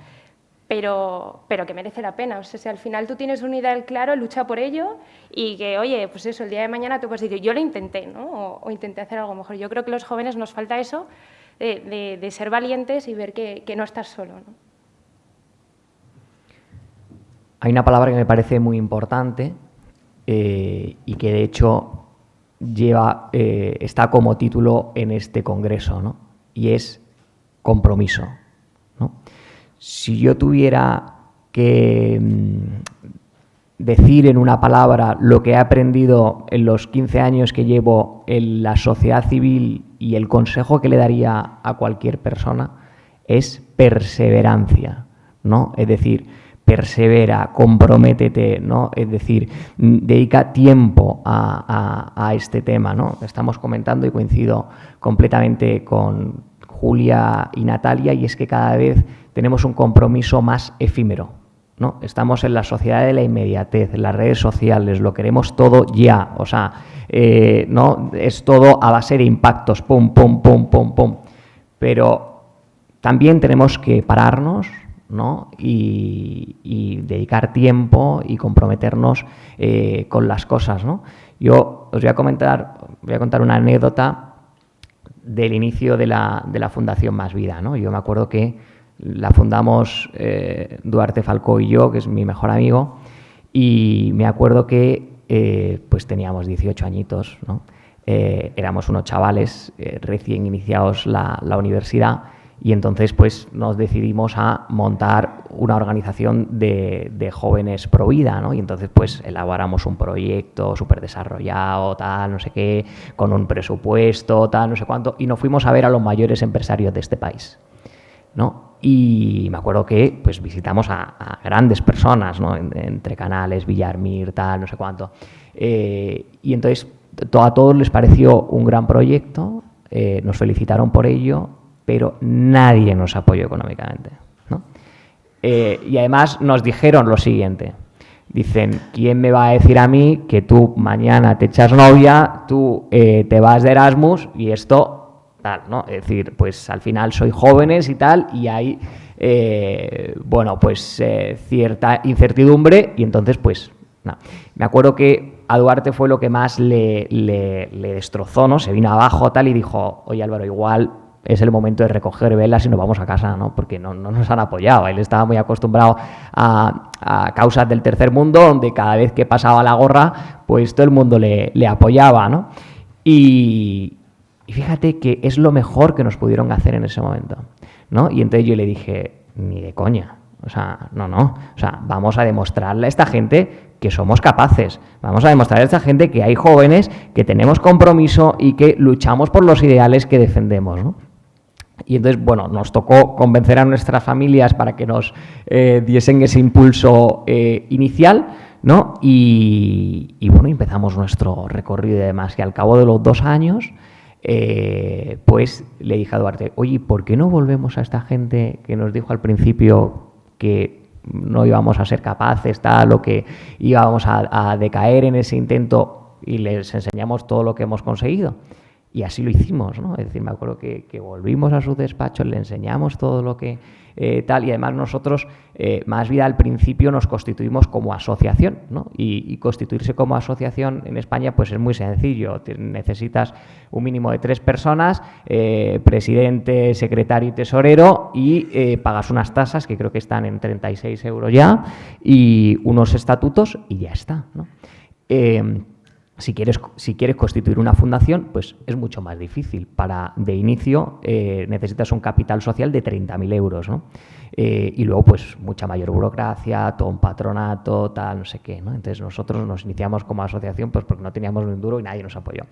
pero que merece la pena. O sea, si al final tú tienes un ideal claro, lucha por ello y que, oye, pues eso, el día de mañana tú puedes decir, yo lo intenté, ¿no? O intenté hacer algo mejor. Yo creo que a los jóvenes nos falta eso, de ser valientes y ver que no estás solo, ¿no? Hay una palabra que me parece muy importante y que de hecho está como título en este congreso, ¿no? Y es compromiso, ¿no? Si yo tuviera que decir en una palabra lo que he aprendido en los 15 años que llevo en la sociedad civil y el consejo que le daría a cualquier persona, es perseverancia, ¿no? Es decir, persevera, comprométete, ¿no? Es decir, dedica tiempo a este tema, ¿no? Estamos comentando y coincido completamente con Julia y Natalia, y es que cada vez tenemos un compromiso más efímero, ¿no? Estamos en la sociedad de la inmediatez, en las redes sociales, lo queremos todo ya, o sea, ¿no? Es todo a base de impactos, pum, pum, pum, pum, pum. Pero también tenemos que pararnos, ¿no? Y dedicar tiempo y comprometernos con las cosas, ¿no? Yo os voy a contar una anécdota del inicio de la Fundación Más Vida, ¿no? Yo me acuerdo que la fundamos Duarte Falcó y yo, que es mi mejor amigo, y me acuerdo que pues teníamos 18 añitos, ¿no? Éramos unos chavales recién iniciados la universidad. Y entonces pues nos decidimos a montar una organización de jóvenes pro vida, ¿no? Y entonces pues elaboramos un proyecto súper desarrollado, tal, no sé qué, con un presupuesto, tal, no sé cuánto, y nos fuimos a ver a los mayores empresarios de este país, ¿no? Y me acuerdo que pues visitamos a grandes personas, ¿no? Entre Canales, Villarmir, tal, no sé cuánto. Y entonces a todos les pareció un gran proyecto, nos felicitaron por ello, pero nadie nos apoyó económicamente, ¿no? Y además nos dijeron lo siguiente, dicen, ¿quién me va a decir a mí que tú mañana te echas novia, tú te vas de Erasmus y esto, tal, ¿no? Es decir, pues al final soy jóvenes y tal, y hay, bueno, pues cierta incertidumbre, y entonces, pues, no. Me acuerdo que a Duarte fue lo que más le destrozó, ¿no? Se vino abajo, tal, y dijo, oye Álvaro, igual es el momento de recoger velas y nos vamos a casa, ¿no? Porque no nos han apoyado. Él estaba muy acostumbrado a causas del tercer mundo, donde cada vez que pasaba la gorra, pues todo el mundo le apoyaba, ¿no? Y fíjate que es lo mejor que nos pudieron hacer en ese momento, ¿no? Y entonces yo le dije, ni de coña, o sea, no, o sea, vamos a demostrarle a esta gente que somos capaces, vamos a demostrarle a esta gente que hay jóvenes, que tenemos compromiso y que luchamos por los ideales que defendemos, ¿no? Y entonces, bueno, nos tocó convencer a nuestras familias para que nos diesen ese impulso inicial, ¿no? Y bueno, empezamos nuestro recorrido y demás, que al cabo de los 2 años, pues le dije a Duarte, oye, ¿por qué no volvemos a esta gente que nos dijo al principio que no íbamos a ser capaces, tal, o que íbamos a decaer en ese intento, y les enseñamos todo lo que hemos conseguido? Y así lo hicimos, ¿no? Es decir, me acuerdo que volvimos a su despacho, le enseñamos todo lo que tal, y además nosotros, Más Vida, al principio nos constituimos como asociación, ¿no? Y constituirse como asociación en España pues es muy sencillo. Necesitas un mínimo de 3 personas, presidente, secretario y tesorero, y pagas unas tasas que creo que están en 36 euros ya, y unos estatutos y ya está, ¿no? Si quieres constituir una fundación, pues es mucho más difícil. De inicio necesitas un capital social de 30.000 euros, ¿no? Y luego, pues, mucha mayor burocracia, todo un patronato, tal, no sé qué, ¿no? Entonces, nosotros nos iniciamos como asociación pues porque no teníamos ni un duro y nadie nos apoyó.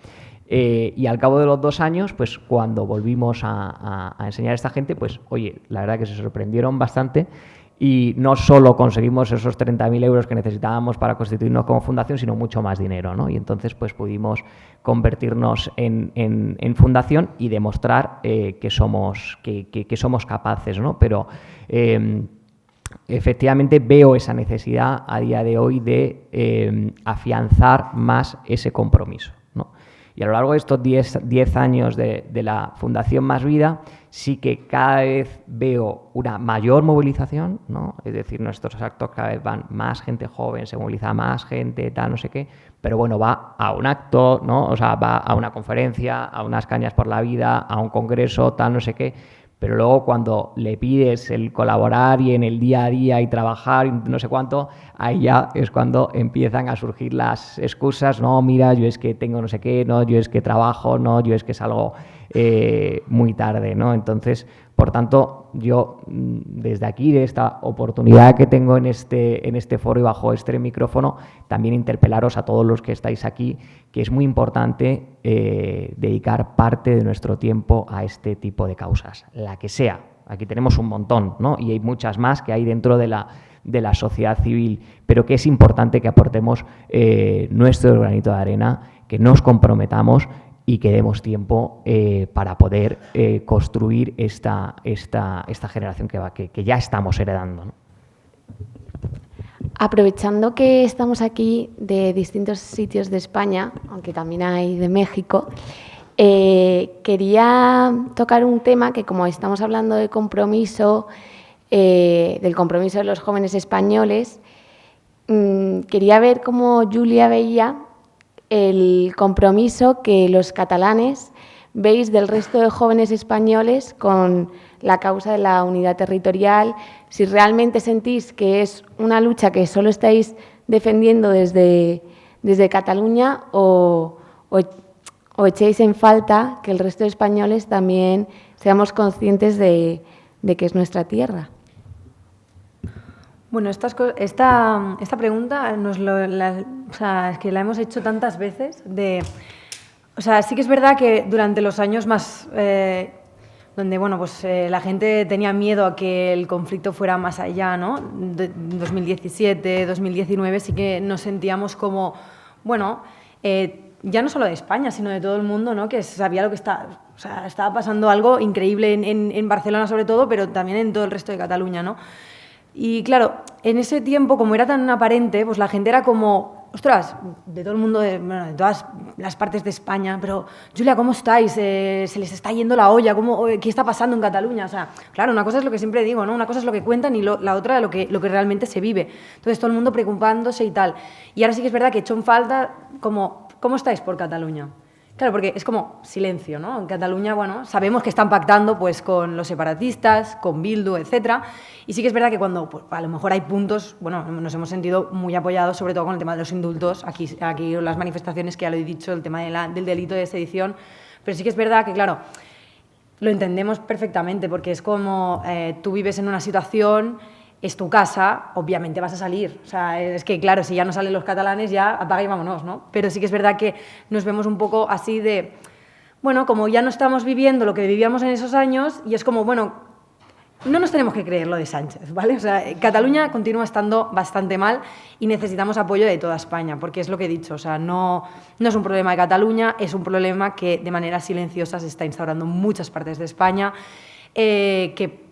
Y al cabo de los 2 años, pues, cuando volvimos a enseñar a esta gente, pues, oye, la verdad que se sorprendieron bastante. Y no solo conseguimos esos 30.000 euros que necesitábamos para constituirnos como fundación, sino mucho más dinero, ¿no? Y entonces pues pudimos convertirnos en fundación y demostrar que somos capaces, ¿no? Pero efectivamente veo esa necesidad a día de hoy de afianzar más ese compromiso, ¿no? Y a lo largo de estos 10 años de la Fundación Más Vida, sí que cada vez veo una mayor movilización, ¿no? Es decir, nuestros actos cada vez van más gente joven, se moviliza más gente, tal, no sé qué, pero bueno, va a un acto, ¿no? O sea, va a una conferencia, a unas cañas por la vida, a un congreso, tal, no sé qué, pero luego cuando le pides el colaborar y en el día a día y trabajar y no sé cuánto, ahí ya es cuando empiezan a surgir las excusas, no, mira, yo es que tengo no sé qué, no, yo es que trabajo, no, yo es que salgo muy tarde, ¿no? Entonces, por tanto, yo desde aquí, de esta oportunidad que tengo en este foro y bajo este micrófono, también interpelaros a todos los que estáis aquí, que es muy importante dedicar parte de nuestro tiempo a este tipo de causas, la que sea. Aquí tenemos un montón, ¿no? Y hay muchas más que hay dentro de la sociedad civil, pero que es importante que aportemos nuestro granito de arena, que nos comprometamos y que demos tiempo para poder construir esta generación que ya estamos heredando, ¿no? Aprovechando que estamos aquí de distintos sitios de España, aunque también hay de México, quería tocar un tema que, como estamos hablando de compromiso, del compromiso de los jóvenes españoles, quería ver cómo Julia veía el compromiso que los catalanes veis del resto de jóvenes españoles con la causa de la unidad territorial, si realmente sentís que es una lucha que solo estáis defendiendo desde Cataluña o echéis en falta que el resto de españoles también seamos conscientes de que es nuestra tierra. Bueno, esta pregunta es que la hemos hecho tantas veces. Sí que es verdad que durante los años más donde la gente tenía miedo a que el conflicto fuera más allá, ¿no? 2017, 2019 sí que nos sentíamos como, ya no solo de España, sino de todo el mundo, ¿no? Que sabía lo que estaba pasando algo increíble en Barcelona sobre todo, pero también en todo el resto de Cataluña, ¿no? Y claro, en ese tiempo, como era tan aparente, pues la gente era como, ostras, de todo el mundo, de todas las partes de España, pero Julia, ¿cómo estáis? Se les está yendo la olla, ¿qué está pasando en Cataluña? O sea, claro, una cosa es lo que siempre digo, ¿no? Una cosa es lo que cuentan y la otra lo que realmente se vive. Entonces, todo el mundo preocupándose y tal. Y ahora sí que es verdad que he hecho en falta como, ¿cómo estáis por Cataluña? Claro, porque es como silencio, ¿no? En Cataluña, sabemos que están pactando pues con los separatistas, con Bildu, etcétera. Y sí que es verdad que cuando a lo mejor hay puntos, nos hemos sentido muy apoyados, sobre todo con el tema de los indultos, aquí las manifestaciones, que ya lo he dicho, el tema del delito de sedición. Pero sí que es verdad que, claro, lo entendemos perfectamente, porque es como tú vives en una situación, es tu casa, obviamente vas a salir. O sea, es que, claro, si ya no salen los catalanes, ya apaga y vámonos, ¿no? Pero sí que es verdad que nos vemos un poco así de, como ya no estamos viviendo lo que vivíamos en esos años, y es como, no nos tenemos que creer lo de Sánchez, ¿vale? O sea, Cataluña continúa estando bastante mal y necesitamos apoyo de toda España, porque es lo que he dicho, o sea, no es un problema de Cataluña, es un problema que de manera silenciosa se está instaurando en muchas partes de España. Que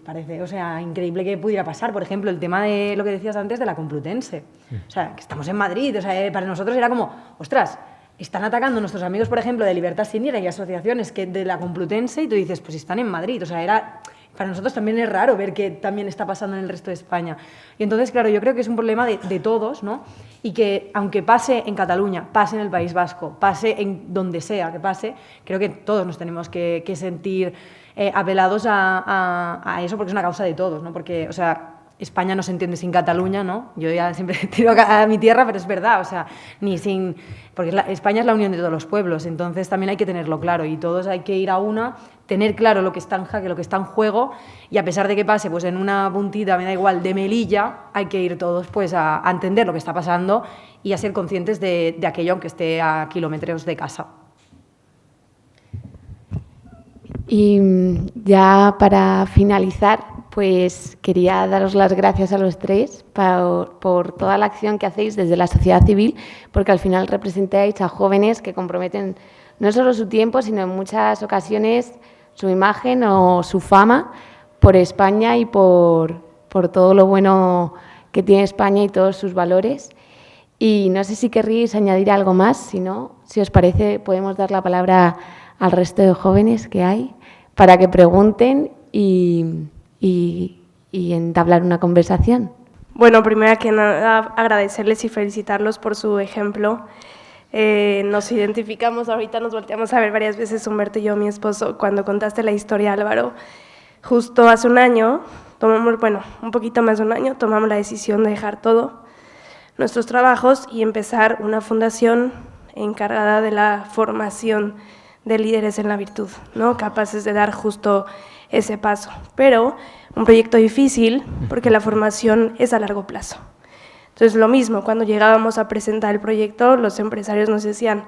parece, increíble que pudiera pasar. Por ejemplo, el tema de lo que decías antes de la Complutense. O sea, que estamos en Madrid. O sea, para nosotros era como, ostras, están atacando a nuestros amigos, por ejemplo, de Libertad Sin Ira y asociaciones de la Complutense, y tú dices, pues están en Madrid. O sea, era para nosotros también es raro ver que también está pasando en el resto de España. Y entonces, claro, yo creo que es un problema de todos, ¿no? Y que aunque pase en Cataluña, pase en el País Vasco, pase en donde sea que pase, creo que todos nos tenemos que sentir apelados a eso, porque es una causa de todos, ¿no? Porque, o sea, España no se entiende sin Cataluña, ¿no? Yo ya siempre tiro a mi tierra, pero es verdad, o sea, ni sin... Porque España es la unión de todos los pueblos, entonces también hay que tenerlo claro y todos hay que ir a una, tener claro lo que está en jaque, lo que está en juego, y a pesar de que pase pues en una puntita, me da igual, de Melilla, hay que ir todos pues a entender lo que está pasando y a ser conscientes de aquello, aunque esté a kilómetros de casa. Y ya para finalizar, pues quería daros las gracias a los tres por toda la acción que hacéis desde la sociedad civil, porque al final representáis a jóvenes que comprometen no solo su tiempo, sino en muchas ocasiones su imagen o su fama por España y por todo lo bueno que tiene España y todos sus valores. Y no sé si querríais añadir algo más, si no, si os parece, podemos dar la palabra al resto de jóvenes que hay para que pregunten y entablar una conversación. Bueno, primero que nada, agradecerles y felicitarlos por su ejemplo. Nos identificamos, ahorita nos volteamos a ver varias veces, Humberto y yo, mi esposo, cuando contaste la historia, Álvaro. Justo hace un año, un poquito más de un año, tomamos la decisión de dejar todo, nuestros trabajos, y empezar una fundación encargada de la formación de líderes en la virtud, ¿no? Capaces de dar justo ese paso. Pero un proyecto difícil porque la formación es a largo plazo. Entonces, lo mismo, cuando llegábamos a presentar el proyecto, los empresarios nos decían,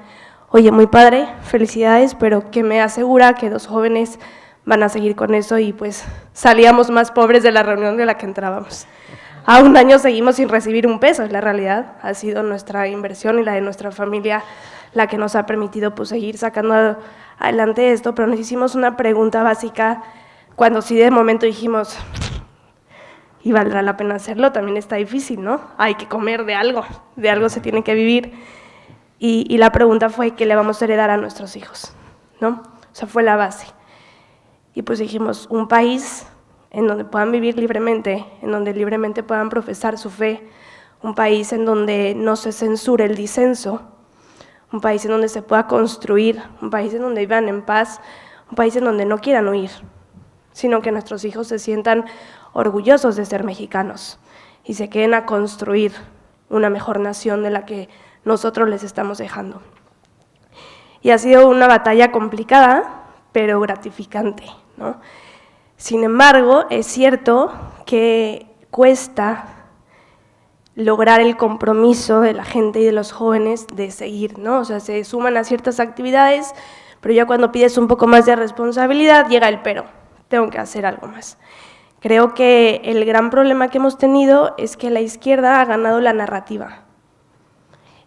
oye, muy padre, felicidades, pero ¿qué me asegura que 2 jóvenes van a seguir con eso? Y pues salíamos más pobres de la reunión de la que entrábamos. A un año seguimos sin recibir un peso, es la realidad. Ha sido nuestra inversión y la de nuestra familia la que nos ha permitido pues seguir sacando adelante esto, pero nos hicimos una pregunta básica cuando sí de momento dijimos, ¿y valdrá la pena hacerlo? También está difícil, ¿no? Hay que comer de algo se tiene que vivir. Y la pregunta fue, ¿qué le vamos a heredar a nuestros hijos? ¿No? O sea, fue la base. Y pues dijimos, un país en donde puedan vivir libremente, en donde libremente puedan profesar su fe, un país en donde no se censure el disenso, un país en donde se pueda construir, un país en donde vivan en paz, un país en donde no quieran huir, sino que nuestros hijos se sientan orgullosos de ser mexicanos y se queden a construir una mejor nación de la que nosotros les estamos dejando. Y ha sido una batalla complicada, pero gratificante, ¿no? Sin embargo, es cierto que cuesta lograr el compromiso de la gente y de los jóvenes de seguir, ¿no? O sea, se suman a ciertas actividades, pero ya cuando pides un poco más de responsabilidad llega el pero, tengo que hacer algo más. Creo que el gran problema que hemos tenido es que la izquierda ha ganado la narrativa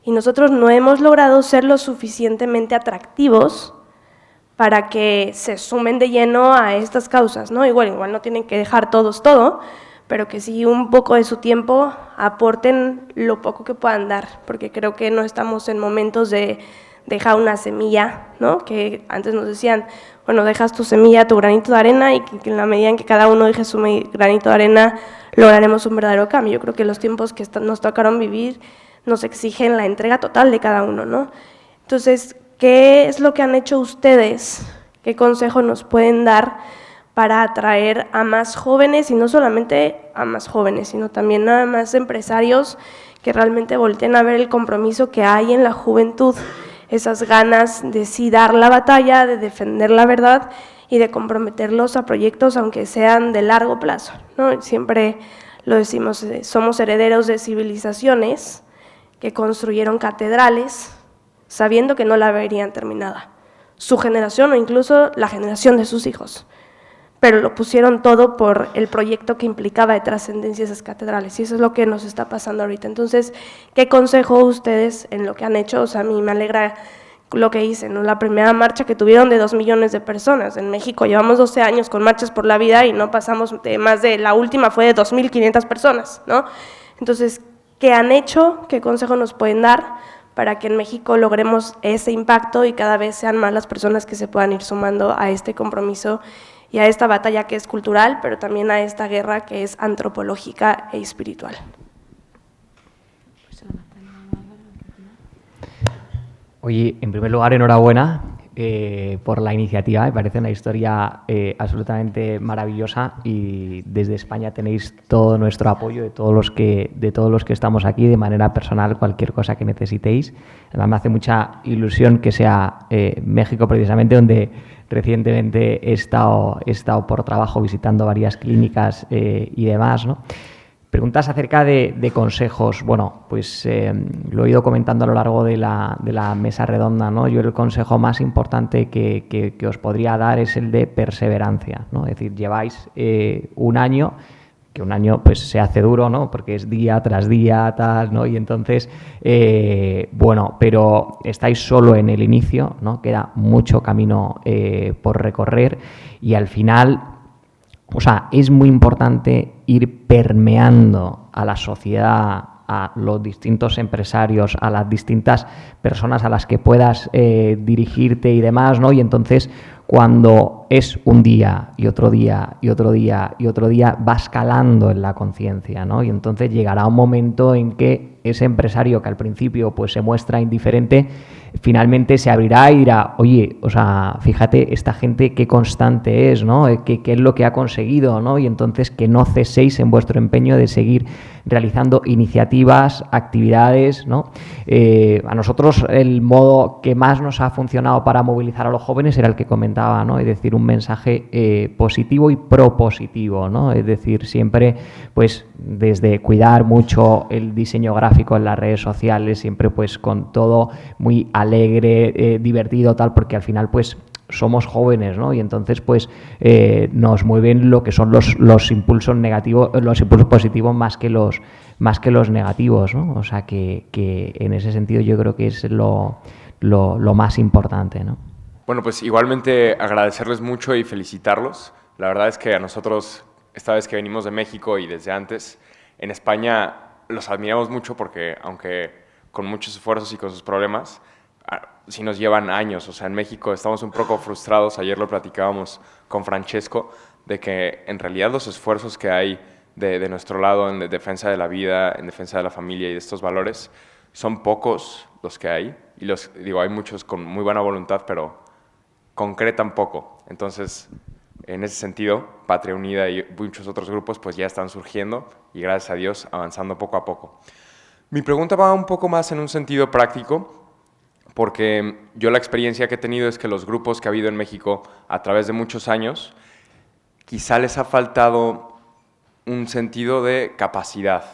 y nosotros no hemos logrado ser lo suficientemente atractivos para que se sumen de lleno a estas causas, ¿no? Igual no tienen que dejar todos todo, pero que sí un poco de su tiempo aporten lo poco que puedan dar, porque creo que no estamos en momentos de dejar una semilla, ¿no? Que antes nos decían, bueno, dejas tu semilla, tu granito de arena, y que en la medida en que cada uno deje su granito de arena, lograremos un verdadero cambio. Yo creo que los tiempos que nos tocaron vivir nos exigen la entrega total de cada uno, ¿no? Entonces, ¿qué es lo que han hecho ustedes? ¿Qué consejo nos pueden dar para atraer a más jóvenes, y no solamente a más jóvenes, sino también a más empresarios que realmente volteen a ver el compromiso que hay en la juventud, esas ganas de sí dar la batalla, de defender la verdad y de comprometerlos a proyectos aunque sean de largo plazo, ¿no? Siempre lo decimos, somos herederos de civilizaciones que construyeron catedrales sabiendo que no la verían terminada, su generación o incluso la generación de sus hijos, pero lo pusieron todo por el proyecto que implicaba de trascendencia esas catedrales, y eso es lo que nos está pasando ahorita. Entonces, ¿qué consejo ustedes en lo que han hecho? O sea, a mí me alegra lo que dicen, ¿no? La primera marcha que tuvieron de 2 millones de personas. En México llevamos 12 años con marchas por la vida y no pasamos de más de, la última fue de 2.500 personas, ¿no? Entonces, ¿qué han hecho? ¿Qué consejo nos pueden dar para que en México logremos ese impacto y cada vez sean más las personas que se puedan ir sumando a este compromiso y a esta batalla que es cultural, pero también a esta guerra que es antropológica e espiritual. Oye, en primer lugar, enhorabuena por la iniciativa. Me parece una historia absolutamente maravillosa y desde España tenéis todo nuestro apoyo de todos los que estamos aquí de manera personal, cualquier cosa que necesitéis. Además, me hace mucha ilusión que sea México precisamente donde recientemente he estado por trabajo visitando varias clínicas y demás, ¿no? Preguntas acerca de consejos. Bueno, pues lo he ido comentando a lo largo de la mesa redonda, ¿no? Yo el consejo más importante que os podría dar es el de perseverancia, ¿no? Es decir, lleváis un año, que un año pues se hace duro, ¿no? Porque es día tras día, tal, ¿no? Y entonces, bueno, pero estáis solo en el inicio, ¿no? Queda mucho camino por recorrer y al final... O sea, es muy importante ir permeando a la sociedad, a los distintos empresarios, a las distintas personas a las que puedas dirigirte y demás, ¿no? Y entonces, cuando es un día y otro día y otro día y otro día, va escalando en la conciencia, ¿no? Y entonces llegará un momento en que ese empresario que al principio pues se muestra indiferente, finalmente se abrirá y dirá, oye, o sea, fíjate esta gente qué constante es, ¿no? ¿Qué es lo que ha conseguido, ¿no? Y entonces que no ceséis en vuestro empeño de seguir realizando iniciativas, actividades, ¿no? A nosotros el modo que más nos ha funcionado para movilizar a los jóvenes era el que comentaba, ¿no? Es decir, un mensaje positivo y propositivo, ¿no? Es decir, siempre, pues, desde cuidar mucho el diseño gráfico en las redes sociales, siempre, pues, con todo muy alegre, divertido, tal, porque al final, pues, somos jóvenes, ¿no? Y entonces, pues, nos mueven lo que son los impulsos negativos, los impulsos positivos más que los negativos, ¿no? O sea, que en ese sentido yo creo que es lo más importante, ¿no? Bueno, pues igualmente agradecerles mucho y felicitarlos. La verdad es que a nosotros, esta vez que venimos de México y desde antes, en España los admiramos mucho porque, aunque con muchos esfuerzos y con sus problemas, sí nos llevan años. O sea, en México estamos un poco frustrados, ayer lo platicábamos con Francesco, de que en realidad los esfuerzos que hay de nuestro lado en defensa de la vida, en defensa de la familia y de estos valores, son pocos los que hay. Y hay muchos con muy buena voluntad, pero concretan poco. Entonces, en ese sentido, Patria Unida y muchos otros grupos pues ya están surgiendo y gracias a Dios avanzando poco a poco. Mi pregunta va un poco más en un sentido práctico, porque yo la experiencia que he tenido es que los grupos que ha habido en México a través de muchos años, quizá les ha faltado un sentido de capacidad,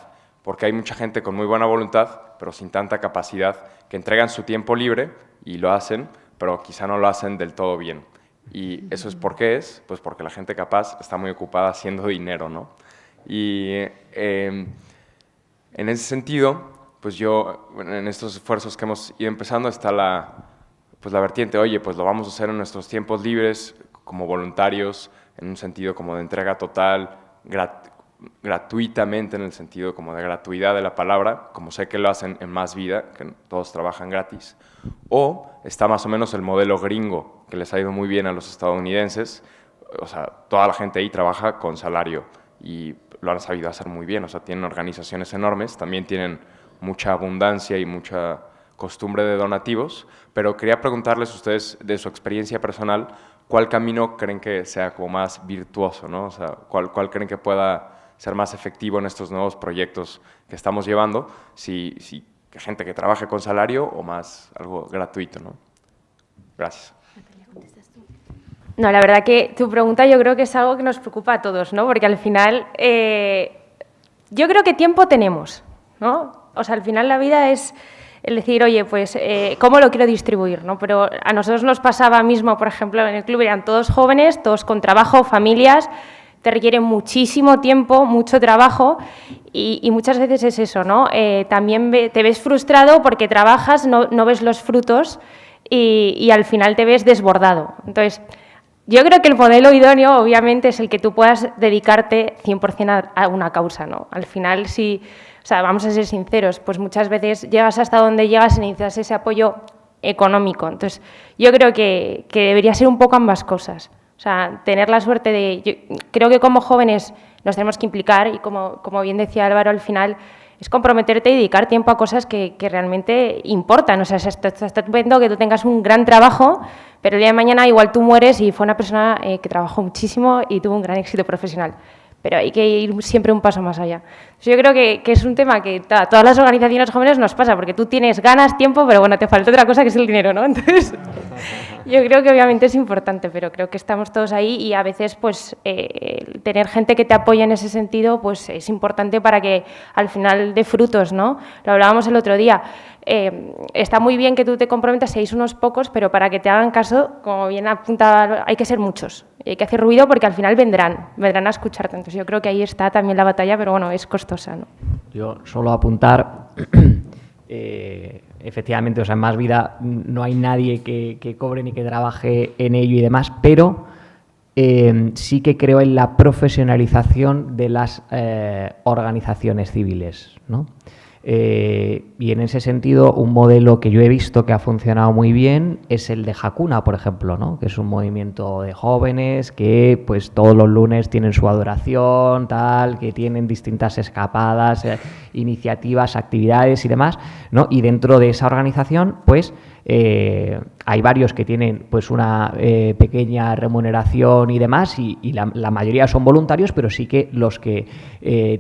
porque hay mucha gente con muy buena voluntad, pero sin tanta capacidad, que entregan su tiempo libre y lo hacen, pero quizá no lo hacen del todo bien. Y eso es ¿por qué es? Pues porque la gente capaz está muy ocupada haciendo dinero, ¿no? Y en ese sentido, pues yo, en estos esfuerzos que hemos ido empezando, está la vertiente, oye, pues lo vamos a hacer en nuestros tiempos libres, como voluntarios, en un sentido como de entrega total, gratuitamente, en el sentido como de gratuidad de la palabra, como sé que lo hacen en Más Vida, que todos trabajan gratis. O está más o menos el modelo gringo, que les ha ido muy bien a los estadounidenses. O sea, toda la gente ahí trabaja con salario y lo han sabido hacer muy bien. O sea, tienen organizaciones enormes, también tienen mucha abundancia y mucha costumbre de donativos, pero quería preguntarles a ustedes, de su experiencia personal, ¿cuál camino creen que sea como más virtuoso, ¿no? O sea, ¿cuál creen que pueda ser más efectivo en estos nuevos proyectos que estamos llevando? Si gente que trabaje con salario o más algo gratuito, ¿no? Gracias. No, la verdad que tu pregunta yo creo que es algo que nos preocupa a todos, ¿no? Porque al final yo creo que tiempo tenemos, ¿no? O sea, al final la vida es el decir, oye, pues, ¿cómo lo quiero distribuir, ¿no? Pero a nosotros nos pasaba mismo, por ejemplo, en el club eran todos jóvenes, todos con trabajo, familias, te requiere muchísimo tiempo, mucho trabajo y muchas veces es eso, ¿no? También te ves frustrado porque trabajas, no ves los frutos y al final te ves desbordado. Entonces, yo creo que el modelo idóneo, obviamente, es el que tú puedas dedicarte 100% a una causa, ¿no? Al final, si, o sea, vamos a ser sinceros, pues muchas veces llegas hasta donde llegas y necesitas ese apoyo económico. Entonces, yo creo que debería ser un poco ambas cosas. O sea, tener la suerte de... Yo creo que como jóvenes nos tenemos que implicar y como bien decía Álvaro, al final es comprometerte y dedicar tiempo a cosas que realmente importan. O sea, está viendo que tú tengas un gran trabajo, pero el día de mañana igual tú mueres y fue una persona que trabajó muchísimo y tuvo un gran éxito profesional. Pero hay que ir siempre un paso más allá. Yo creo que es un tema que a todas las organizaciones jóvenes nos pasa, porque tú tienes ganas, tiempo, pero bueno, te falta otra cosa que es el dinero, ¿no? Entonces, yo creo que obviamente es importante, pero creo que estamos todos ahí y a veces, pues, tener gente que te apoye en ese sentido, pues, es importante para que al final dé frutos, ¿no? Lo hablábamos el otro día. Está muy bien que tú te comprometas, seáis unos pocos, pero para que te hagan caso, como bien apunta, hay que ser muchos. Y hay que hacer ruido porque al final vendrán a escucharte. Entonces yo creo que ahí está también la batalla, pero bueno, es costosa, ¿no? Yo solo apuntar, efectivamente, o sea, en Más Vida no hay nadie que cobre ni que trabaje en ello y demás, pero sí que creo en la profesionalización de las organizaciones civiles, ¿no? Y en ese sentido, un modelo que yo he visto que ha funcionado muy bien es el de Hakuna, por ejemplo, ¿no? Que es un movimiento de jóvenes que pues todos los lunes tienen su adoración, tal, que tienen distintas escapadas, iniciativas, actividades y demás, ¿no? Y dentro de esa organización, pues hay varios que tienen pues una pequeña remuneración y demás y la mayoría son voluntarios, pero sí que los que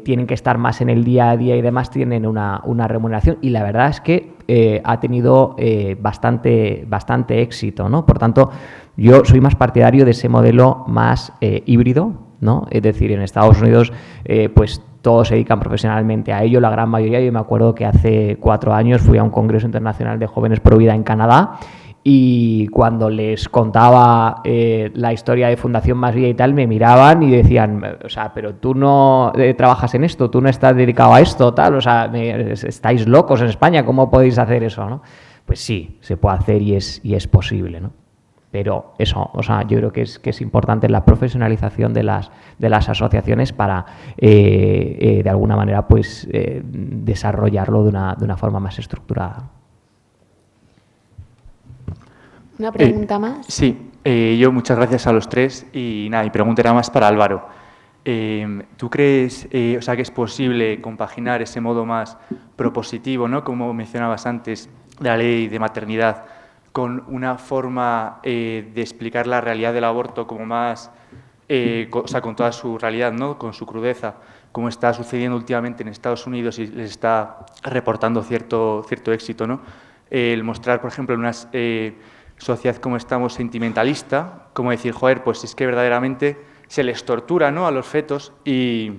tienen que estar más en el día a día y demás tienen una remuneración y la verdad es que ha tenido bastante éxito, ¿no? Por tanto, yo soy más partidario de ese modelo más híbrido, ¿no? Es decir, en Estados Unidos pues todos se dedican profesionalmente a ello, la gran mayoría. Yo me acuerdo que hace 4 años fui a un congreso internacional de jóvenes pro vida en Canadá y cuando les contaba la historia de Fundación Más Vida y tal, me miraban y decían, o sea, pero tú no trabajas en esto, tú no estás dedicado a esto, tal, o sea, estáis locos en España, ¿cómo podéis hacer eso, no? Pues sí, se puede hacer y es posible, ¿no? Pero eso, o sea, yo creo que es importante la profesionalización de las asociaciones para, de alguna manera, pues desarrollarlo de una forma más estructurada. ¿Una pregunta más? Sí, yo muchas gracias a los tres y nada, mi pregunta era más para Álvaro. ¿Tú crees, o sea, que es posible compaginar ese modo más propositivo, ¿no? Como mencionabas antes, de la ley de maternidad, con una forma de explicar la realidad del aborto como más, o sea, con toda su realidad, ¿no? Con su crudeza, como está sucediendo últimamente en Estados Unidos y les está reportando cierto éxito, ¿no? El mostrar, por ejemplo, en una sociedad como estamos sentimentalista, como decir, joder, pues es que verdaderamente se les tortura, ¿no? A los fetos y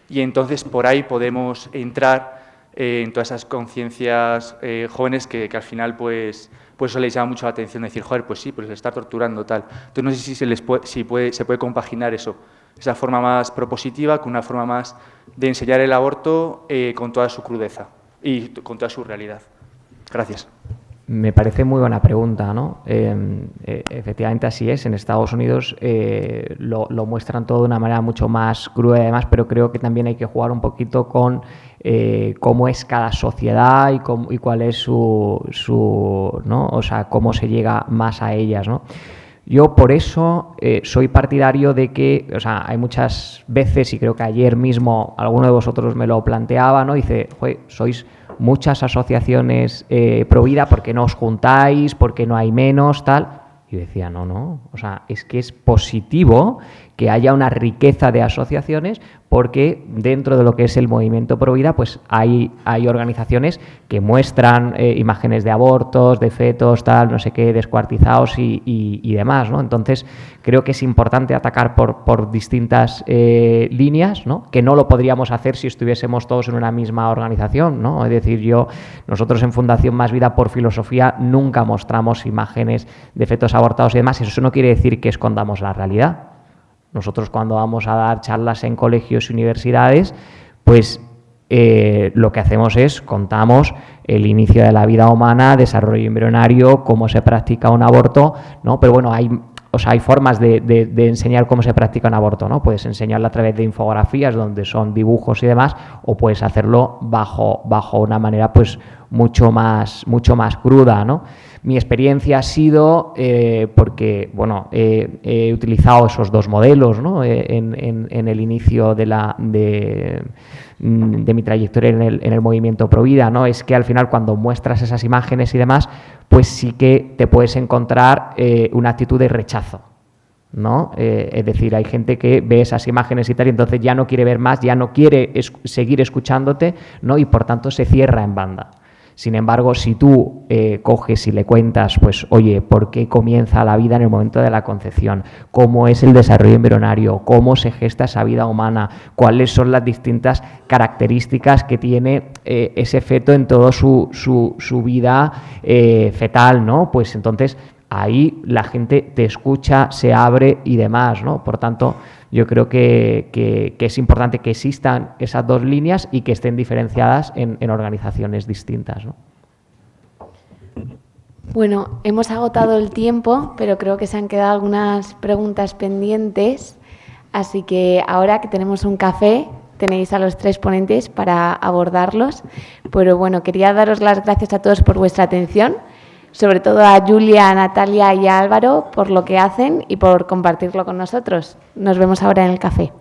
entonces por ahí podemos entrar en todas esas conciencias jóvenes que al final pues eso les llama mucho la atención, decir, joder, pues sí, pues les está torturando, tal. Entonces no sé si se puede compaginar eso, esa forma más propositiva con una forma más de enseñar el aborto con toda su crudeza y con toda su realidad. Gracias. Me parece muy buena pregunta, ¿no? Efectivamente así es. En Estados Unidos lo muestran todo de una manera mucho más cruda y demás, pero creo que también hay que jugar un poquito con cómo es cada sociedad y cuál es su ¿no? O sea, cómo se llega más a ellas, ¿no? Yo por eso soy partidario de que, o sea, hay muchas veces, y creo que ayer mismo alguno de vosotros me lo planteaba, ¿no? Dice, joder, sois muchas asociaciones pro vida, ¿por qué no os juntáis? ¿Por qué no hay menos? Tal. Y decía, no, o sea, es que es positivo que haya una riqueza de asociaciones porque dentro de lo que es el movimiento pro vida, pues hay organizaciones que muestran imágenes de abortos, de fetos, tal, no sé qué, descuartizados y demás, ¿no? Entonces, creo que es importante atacar por distintas líneas, ¿no? Que no lo podríamos hacer si estuviésemos todos en una misma organización, ¿no? Es decir, nosotros en Fundación Más Vida, por filosofía, nunca mostramos imágenes de fetos abortados y demás, y eso no quiere decir que escondamos la realidad. Nosotros cuando vamos a dar charlas en colegios y universidades, pues lo que hacemos es contamos el inicio de la vida humana, desarrollo embrionario, cómo se practica un aborto, ¿no? Pero bueno, hay formas de enseñar cómo se practica un aborto, ¿no? Puedes enseñarlo a través de infografías donde son dibujos y demás, o puedes hacerlo bajo una manera pues mucho más cruda, ¿no? Mi experiencia ha sido, porque bueno, he utilizado esos dos modelos, ¿no? en el inicio de mi trayectoria en el movimiento Provida, ¿no? Es que al final cuando muestras esas imágenes y demás, pues sí que te puedes encontrar una actitud de rechazo, ¿no? Es decir, hay gente que ve esas imágenes y tal y entonces ya no quiere ver más, ya no quiere seguir escuchándote, ¿no? Y por tanto se cierra en banda. Sin embargo, si tú coges y le cuentas, pues, oye, ¿por qué comienza la vida en el momento de la concepción? ¿Cómo es el desarrollo embrionario? ¿Cómo se gesta esa vida humana? ¿Cuáles son las distintas características que tiene ese feto en toda su vida fetal, ¿no? Pues entonces ahí la gente te escucha, se abre y demás, ¿no? Por tanto, yo creo que es importante que existan esas dos líneas y que estén diferenciadas en organizaciones distintas, ¿no? Bueno, hemos agotado el tiempo, pero creo que se han quedado algunas preguntas pendientes, así que ahora que tenemos un café, tenéis a los 3 ponentes para abordarlos. Pero bueno, quería daros las gracias a todos por vuestra atención, sobre todo a Julia, a Natalia y a Álvaro por lo que hacen y por compartirlo con nosotros. Nos vemos ahora en el café.